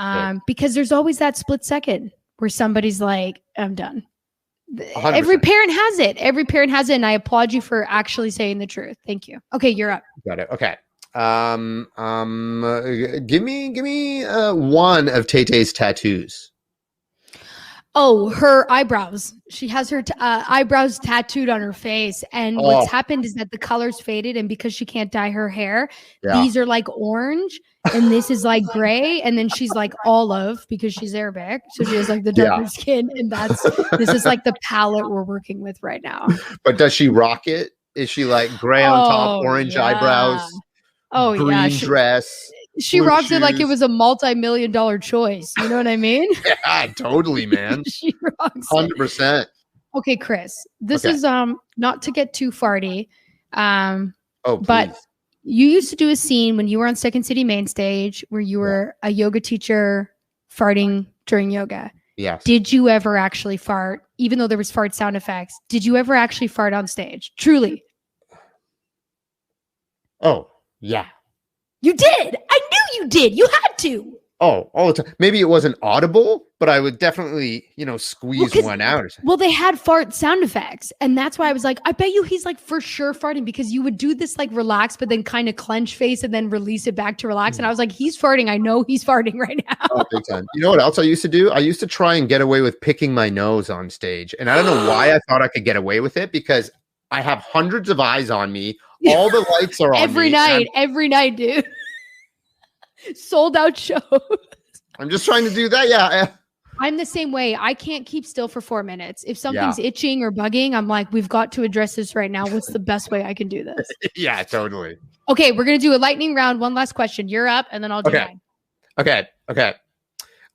Because there's always that split second where somebody's like, I'm done. 100%. Every parent has it. Every parent has it. And I applaud you for actually saying the truth. Thank you. Okay, you're up. Got it. Okay. Give me one of Tay-Tay's tattoos. Oh, her eyebrows. She has her eyebrows tattooed on her face. And what's happened is that the color's faded. And because she can't dye her hair, these are like orange. And this is like gray. And then she's like olive because she's Arabic. So she has like the darker skin. And this is like the palette we're working with right now. But does she rock it? Is she like gray on top, orange eyebrows, green dress? She blue rocks it like it shoes? was a multi-million-dollar choice. You know what I mean? Yeah, totally, man. She rocks it. 100%. Okay, Chris. This Okay. is not to get too farty. Oh, please. But you used to do a scene when you were on Second City main stage where you were a yoga teacher farting during yoga. Yes. Did you ever actually fart, even though there was fart sound effects? Did you ever actually fart on stage? Truly. Oh, yeah. You did. I knew you did. You had to. Oh, all the time. Maybe it wasn't audible, but I would definitely, squeeze 'cause- one out. Or something. Well, they had fart sound effects. And that's why I was like, I bet you he's like for sure farting because you would do this like relax, but then kind of clench face and then release it back to relax. And I was like, he's farting. I know he's farting right now. Oh, big time. You know what else I used to do? I used to try and get away with picking my nose on stage. And I don't know why I thought I could get away with it because I have hundreds of eyes on me. All the lights are on every me. night, dude. Sold out show. I'm just trying to do that. Yeah. I'm the same way. I can't keep still for 4 minutes. If something's itching or bugging, I'm like, we've got to address this right now. What's the best way I can do this? Yeah, totally. Okay, we're going to do a lightning round. One last question. You're up, and then I'll do mine. Okay.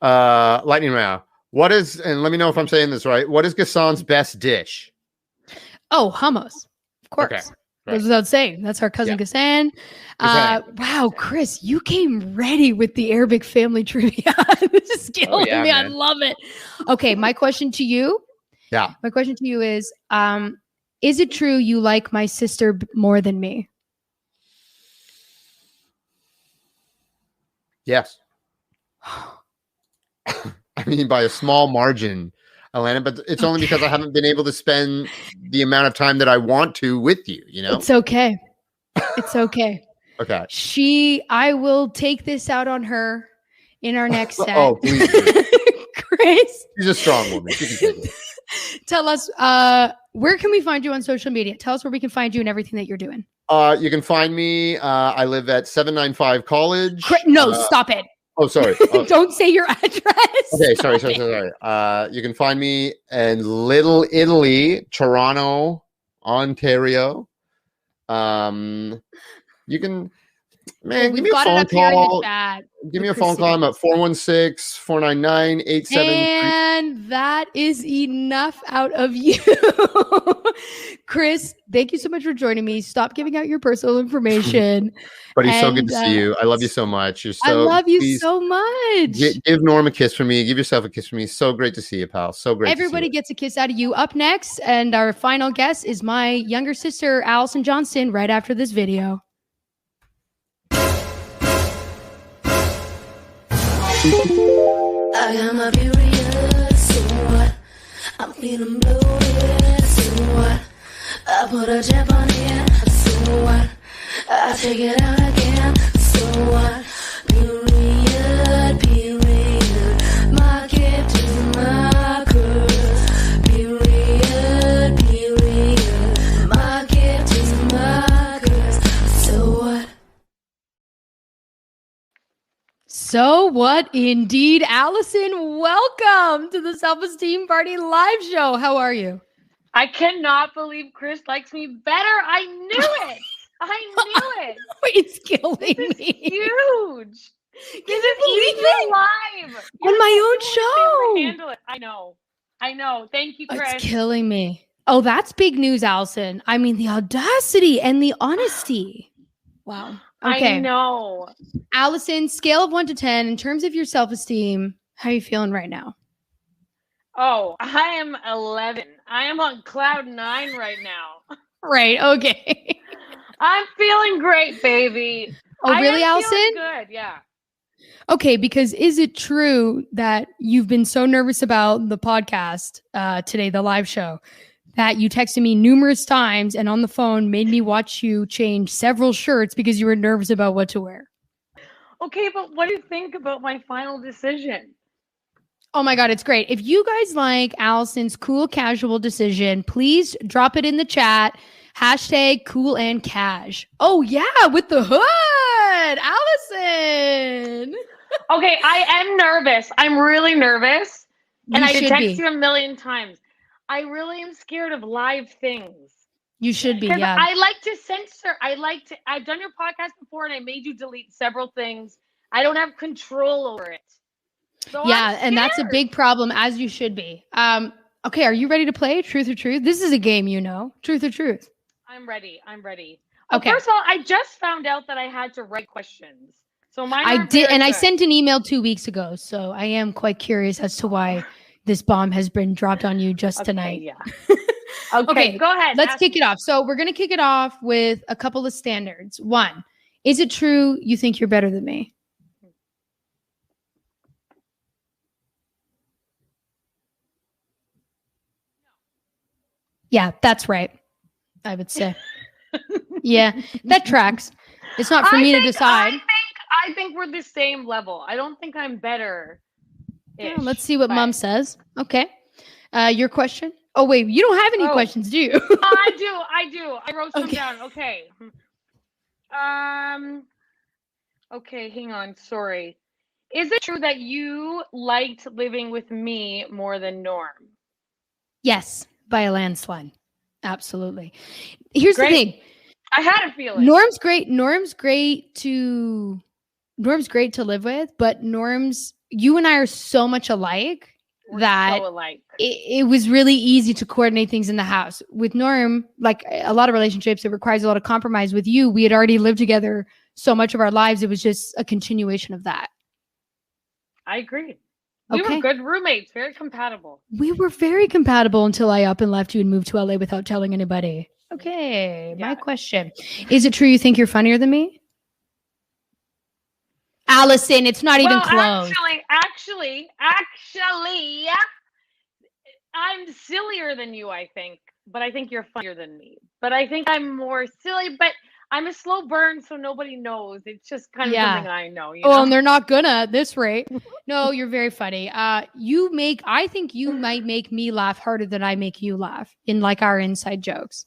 Lightning round. What is, and let me know if I'm saying this right. What is Gassan's best dish? Oh, hummus. Of course. Okay. Goes without saying. That's our cousin Gassan. Wow, Chris, you came ready with the Arabic family trivia. This is killing me. man. I love it. Okay, my question to you. Yeah. My question to you is it true you like my sister more than me? Yes. I mean, by a small margin, Alana, but it's only because I haven't been able to spend the amount of time that I want to with you, It's okay. It's okay. Okay. I will take this out on her in our next set. Oh, please do. Chris. She's a strong woman. She can take it. Tell us, where can we find you on social media? Tell us where we can find you and everything that you're doing. You can find me. I live at 795 College. No, stop it. Oh, sorry. Don't say your address. Okay, sorry. You can find me in Little Italy, Toronto, Ontario. You can, man, give me a phone call. Give me a phone call. I'm at 416-499-8733. And that is enough out of you. Chris, thank you so much for joining me. Stop giving out your personal information. Buddy, so good to see you. I love you so much. I love you so much. Give Norm a kiss for me. Give yourself a kiss for me. So great to see you, pal. So great. Everybody gets a kiss out of you. Up next, and our final guest is my younger sister, Allison Johnson, right after this video. I got my period, so what? I'm feeling bloated, so what? I put a chip on it, so what? I take it out again, so what? Period, my gift is my curse. Period, my gift is my curse, so what? So what indeed, Allison, welcome to the Self-Esteem Party live show. How are you? I cannot believe Chris likes me better. I knew it. I knew it. It's killing me. Huge. Can you believe it? Live On my own show. Handle it. I know. Thank you, Chris. It's killing me. Oh, that's big news, Allison. I mean, the audacity and the honesty. Wow. Okay. I know. Allison, scale of 1 to 10, in terms of your self-esteem, how are you feeling right now? Oh, I am 11. I am on cloud 9 right now. Right. Okay. I'm feeling great, baby. Oh, really, Allison? Good. Yeah. Okay, because is it true that you've been so nervous about the podcast today, the live show, that you texted me numerous times and on the phone made me watch you change several shirts because you were nervous about what to wear? Okay, but what do you think about my final decision? Oh my God, it's great. If you guys like Allison's cool casual decision, please drop it in the chat. Hashtag cool and cash. Oh yeah, with the hood, Allison. Okay, I am nervous. I'm really nervous. And I text you a million times. I really am scared of live things. You should be, yeah. I like to censor. I've done your podcast before and I made you delete several things. I don't have control over it. So yeah, and that's a big problem, as you should be. Okay, are you ready to play Truth or Truth? This is a game, you know. Truth or Truth? I'm ready. Okay. Well, first of all, I just found out that I had to write questions. So I did, and I sent an email 2 weeks ago, so I am quite curious as to why this bomb has been dropped on you just tonight. Yeah. Okay, go ahead. Let's kick it off. So we're going to kick it off with a couple of standards. 1, is it true you think you're better than me? Yeah, that's right. I would say. Yeah, that tracks. It's not for me to decide. I think we're the same level. I don't think I'm better. Yeah, let's see what Mom says. Okay. Your question? Oh, wait, you don't have any questions, do you? I do. I wrote some down. Okay. Okay, hang on. Sorry. Is it true that you liked living with me more than Norm? Yes, by a landslide. Absolutely. Here's the thing. I had a feeling. Norm's great to live with, but you and I are so much alike that it was really easy to coordinate things in the house. With Norm, like a lot of relationships, it requires a lot of compromise. With you, we had already lived together so much of our lives. It was just a continuation of that. I agree. We were good roommates, very compatible. We were very compatible until I up and left you and moved to LA without telling anybody. Okay, my question. Is it true you think you're funnier than me? Allison, it's not even close. Actually, I'm sillier than you, I think. But I think you're funnier than me. But I think I'm more silly. But I'm a slow burn, so nobody knows. It's just kind of something I know. You Oh, know? and they're not gonna at this rate. No, you're very funny. I think you might make me laugh harder than I make you laugh in like our inside jokes.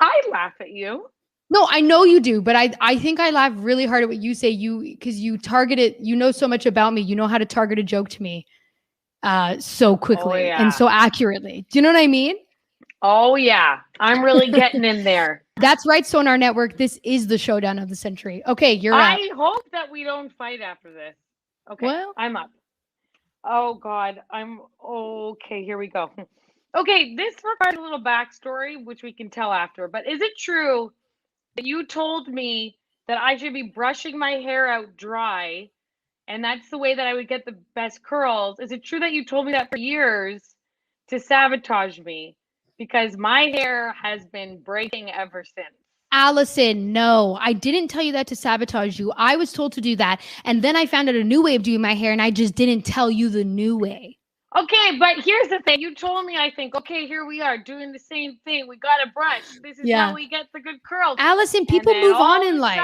I laugh at you. No, I know you do, but I think I laugh really hard at what you say. Because you target it. You know so much about me. You know how to target a joke to me, so quickly and so accurately. Do you know what I mean? Oh yeah, I'm really getting in there. That's right, Sonar Network. This is the showdown of the century. Okay, you're up. I hope that we don't fight after this. Okay, well, I'm up. Oh God, okay. Here we go. Okay, this requires a little backstory, which we can tell after. But is it true that you told me that I should be brushing my hair out dry, and that's the way that I would get the best curls? Is it true that you told me that for years to sabotage me? Because my hair has been breaking ever since. Allison, no, I didn't tell you that to sabotage you. I was told to do that. And then I found out a new way of doing my hair, and I just didn't tell you the new way. Okay, but here's the thing. You told me, I think, okay, here we are doing the same thing. We got to brush. This is how we get the good curls. Allison, people move on in life.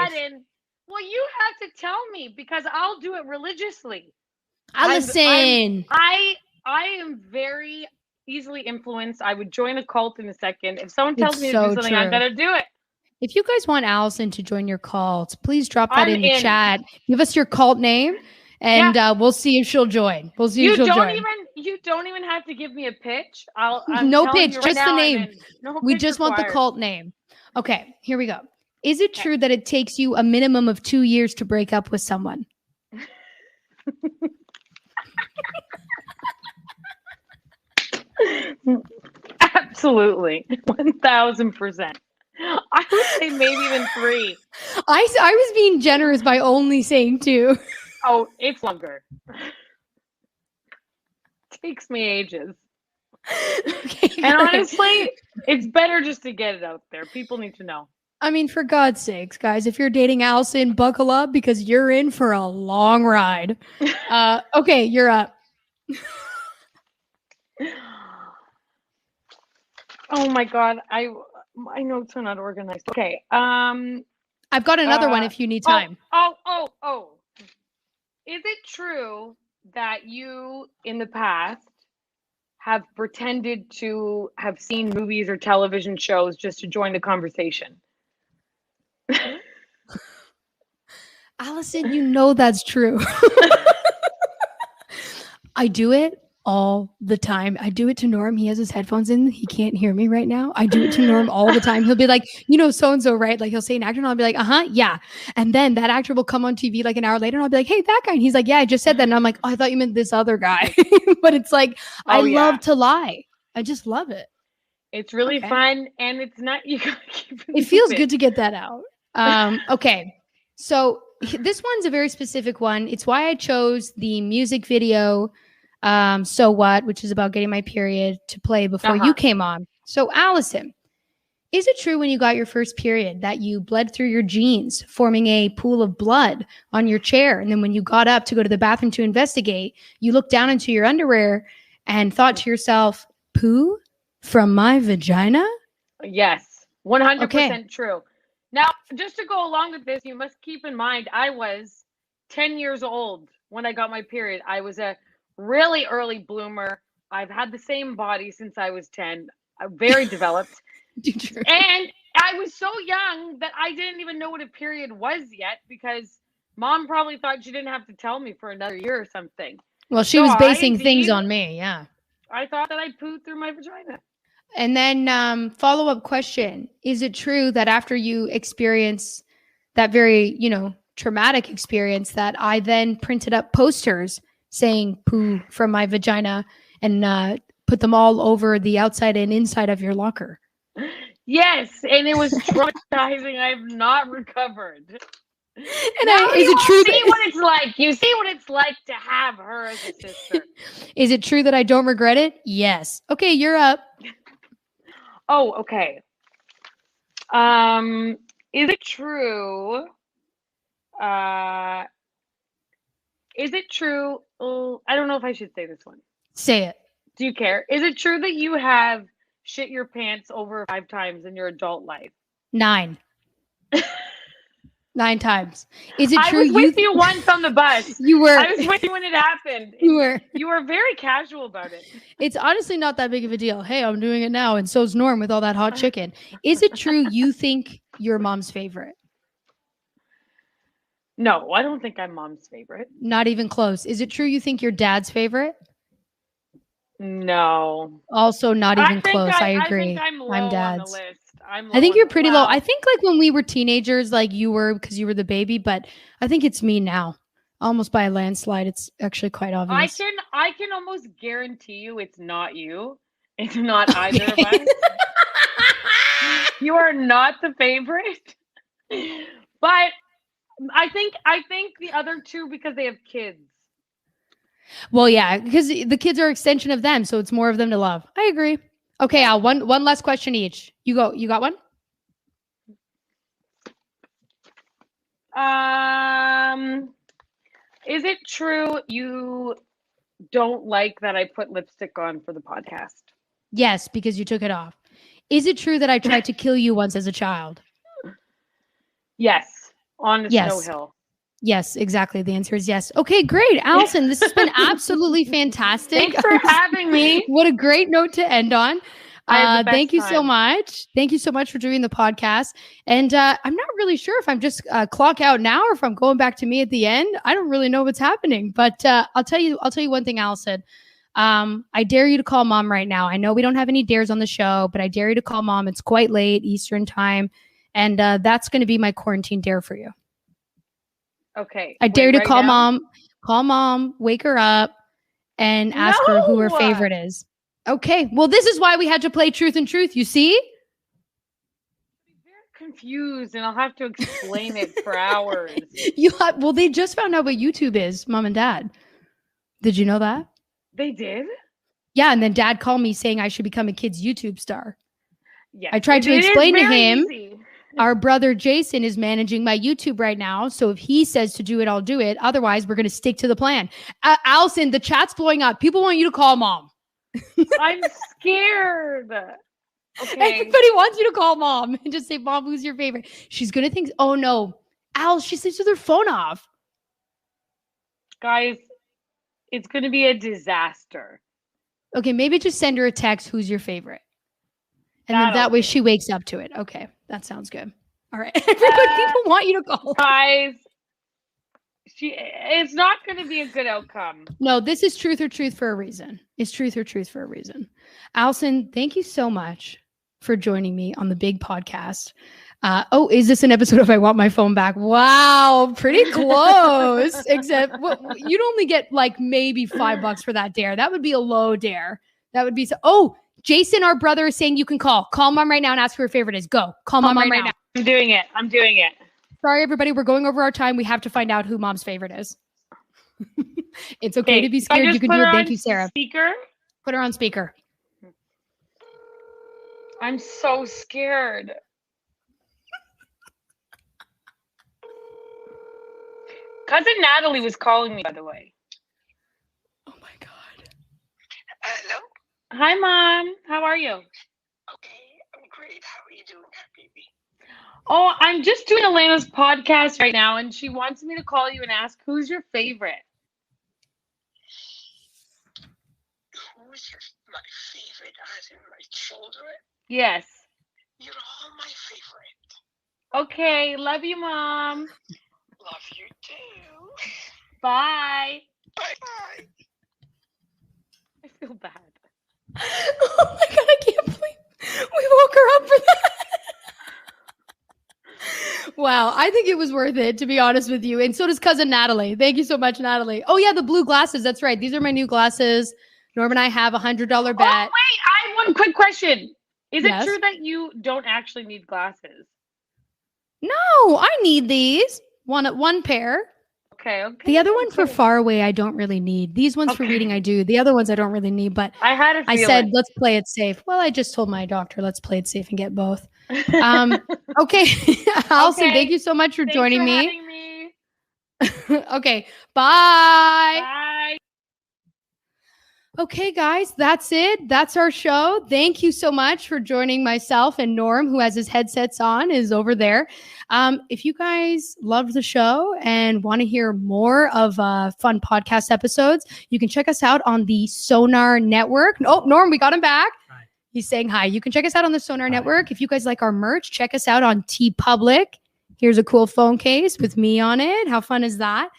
Well, you have to tell me because I'll do it religiously. Allison. I am very easily influenced. I would join a cult in a second. If someone tells me to do something, I'm going to do it. If you guys want Allison to join your cult, please drop that in the chat. Give us your cult name, and we'll see if she'll join. We'll see if she'll join. You don't even have to give me a pitch. No pitch, just the name. We just want the cult name. Okay, here we go. Is it true that it takes you a minimum of 2 years to break up with someone? Absolutely. 1,000%. I would say maybe even 3. I was being generous by only saying 2. Oh, it's longer. Takes me ages. Okay, and honestly, it's better just to get it out there. People need to know. I mean, for God's sakes, guys, if you're dating Allison, buckle up because you're in for a long ride. Okay, you're up. Oh my God. My notes are not organized. Okay. I've got another one if you need time. Oh. Is it true that you in the past have pretended to have seen movies or television shows just to join the conversation? Allison, you know that's true. I do it all the time. I do it to Norm. He has his headphones in. He can't hear me right now. I do it to Norm all the time. He'll be like, so-and-so, right? Like he'll say an actor and I'll be like, yeah. And then that actor will come on TV like an hour later and I'll be like, hey, that guy. And he's like, yeah, I just said that. And I'm like, oh, I thought you meant this other guy. But it's like, I love to lie. I just love it. It's really fun. And it's not, you gotta keep it feels good to get that out. Okay. So this one's a very specific one. It's why I chose the music video So What, which is about getting my period, to play before you came on. So Allison, is it true when you got your first period that you bled through your jeans, forming a pool of blood on your chair? And then when you got up to go to the bathroom to investigate, you looked down into your underwear and thought to yourself, poo from my vagina? Yes, 100% true. Now, just to go along with this, you must keep in mind, I was 10 years old when I got my period. I was a really early bloomer. I've had the same body since I was 10, very developed. And I was so young that I didn't even know what a period was yet because mom probably thought she didn't have to tell me for another year or something. Well, she was basing things on me. Yeah. I thought that I pooed through my vagina. And then follow-up question. Is it true that after you experience that very, traumatic experience that I then printed up posters saying poo from my vagina and put them all over the outside and inside of your locker? Yes, and it was traumatizing. I've not recovered. And is it true see what it's like? You see what it's like to have her as a sister. Is it true that I don't regret it? Yes. Okay, you're up. Oh, okay. Is it true? Is it true? I don't know if I should say this one. Say it. Do you care? Is it true that you have shit your pants over 5 times in your adult life? 9. 9 times. Is it I true? was with you once on the bus. You were. I was with you when it happened. You were. You were very casual about it. It's honestly not that big of a deal. Hey, I'm doing it now, and so's Norm with all that hot chicken. Is it true you think you're mom's favorite? No, I don't think I'm mom's favorite. Not even close. Is it true you think you're dad's favorite? No. Also not even close. I agree. I think I'm low I'm on dad's. the list. I think you're pretty low. I think like when we were teenagers, like you were because you were the baby, but I think it's me now. Almost by a landslide. It's actually quite obvious. I can almost guarantee you it's not you. It's not either of us. You are not the favorite. But I think the other two because they have kids. Well, yeah, because the kids are an extension of them, so it's more of them to love. I agree. Okay, Al, one last question each. You go. You got one? Is it true you don't like that I put lipstick on for the podcast? Yes, because you took it off. Is it true that I tried to kill you once as a child? Yes, on the snow hill. Yes, exactly. The answer is yes. Okay, great. Allison, this has been absolutely fantastic. Thanks for having me. What a great note to end on. Thank you so much. Thank you so much for doing the podcast. And I'm not really sure if I'm just clock out now or if I'm going back to me at the end. I don't really know what's happening, but I'll tell you one thing, Allison. I dare you to call mom right now. I know we don't have any dares on the show, but I dare you to call mom. It's quite late Eastern time. And that's going to be my quarantine dare for you. Okay. I dare you to call mom, wake her up and ask her who her favorite is. Okay. Well, this is why we had to play Truth and Truth. You see? I'm very confused and I'll have to explain it for hours. Well, they just found out what YouTube is, mom and dad. Did you know that? They did? Yeah. And then dad called me saying I should become a kid's YouTube star. Yeah. I tried to explain to him. Our brother Jason is managing my YouTube right now. So if he says to do it, I'll do it. Otherwise, we're going to stick to the plan. Allison, the chat's blowing up. People want you to call mom. I'm scared. Okay. Everybody wants you to call mom and just say, Mom, who's your favorite? She's going to think, oh no, Al, she sleeps with her phone off. Guys, it's going to be a disaster. Okay, maybe just send her a text, who's your favorite? And then that way she wakes up to it. Okay, that sounds good. All right. People want you to call. Guys, it's not going to be a good outcome. No, this is truth or truth for a reason. It's truth or truth for a reason. Allison, thank you so much for joining me on the big podcast. Is this an episode of I Want My Phone Back? Wow, pretty close. Except you'd only get like maybe $5 for that dare. That would be a low dare. That would be Jason, our brother, is saying you can call. Call mom right now and ask who her favorite is. Go. Call mom right now. I'm doing it. Sorry, everybody. We're going over our time. We have to find out who mom's favorite is. It's okay to be scared. You can do it. Thank you, Sarah. Speaker? Put her on speaker. I'm so scared. Cousin Natalie was calling me, by the way. Oh, my God. Hello? Hi, Mom. How are you? Okay, I'm great. How are you doing, baby? Oh, I'm just doing Elena's podcast right now, and she wants me to call you and ask who's your favorite. Who's my favorite as in my children? Yes. You're all my favorite. Okay, love you, Mom. Love you too. Bye. Bye-bye. I feel bad. Oh my God, I can't believe we woke her up for that. Wow, I think it was worth it, to be honest with you. And so does cousin Natalie. Thank you so much, Natalie. Oh yeah, the blue glasses. That's right. These are my new glasses. Norm and I have $100 bet. Oh, wait, I have one quick question. Is it true that you don't actually need glasses? No, I need these. One pair. Okay. The other one for far away, I don't really need. These ones for reading, I do. The other ones, I don't really need. But I said, let's play it safe. Well, I just told my doctor, let's play it safe and get both. Okay. Allison, thank you so much for joining me. Okay. Bye. Bye. Okay, guys, that's it. That's our show. Thank you so much for joining myself and Norm, who has his headsets on, is over there. If you guys loved the show and want to hear more of fun podcast episodes, you can check us out on the Sonar Network. Oh, Norm, we got him back. Hi. He's saying hi. You can check us out on the Sonar Network. If you guys like our merch, check us out on TeePublic. Here's a cool phone case with me on it. How fun is that?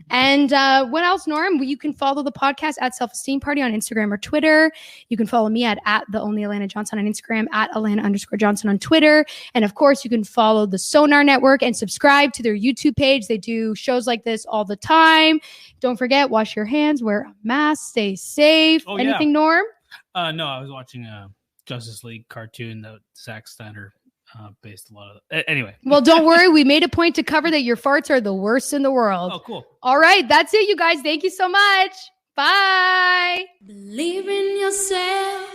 And what else, Norm? You can follow the podcast at Self-Esteem Party on Instagram or Twitter. You can follow me at the Only Alana Johnson on Instagram, at Alana_Johnson on Twitter. And of course, you can follow the Sonar Network and subscribe to their YouTube page. They do shows like this all the time. Don't forget, wash your hands, wear a mask, stay safe. Anything, Norm? No, I was watching a Justice League cartoon that Zack Snyder based a lot of anyway. Well, don't worry. We made a point to cover that your farts are the worst in the world. Oh, cool. All right. That's it, you guys. Thank you so much. Bye. Believe in yourself.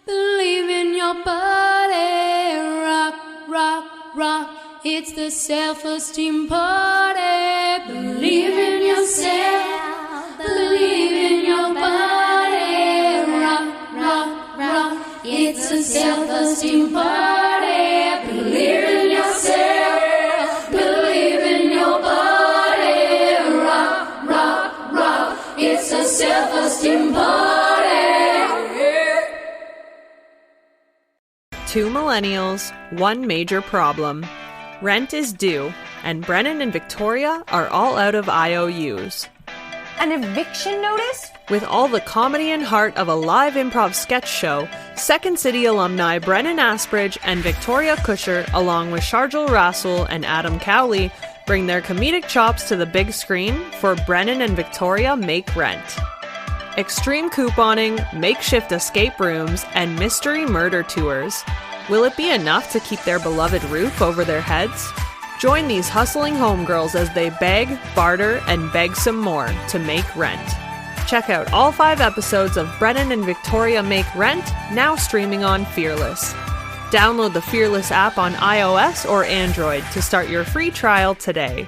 Believe in your body. Rock, rock, rock. It's the self-esteem party. Believe in yourself. Believe in your body. Rock, rock, rock. It's the self-esteem party. Believe in yourself. Believe in your body. Rock, rock, rock. It's a self-esteem party. Two millennials, one major problem. Rent is due, and Brennan and Victoria are all out of IOUs. An eviction notice? With all the comedy and heart of a live improv sketch show, Second City alumni Brennan Asbridge and Victoria Kusher, along with Sharjul Rasul and Adam Cowley, bring their comedic chops to the big screen for Brennan and Victoria Make Rent. Extreme couponing, makeshift escape rooms, and mystery murder tours. Will it be enough to keep their beloved roof over their heads? Join these hustling homegirls as they beg, barter, and beg some more to make rent. Check out all 5 episodes of Brennan and Victoria Make Rent, now streaming on Fearless. Download the Fearless app on iOS or Android to start your free trial today.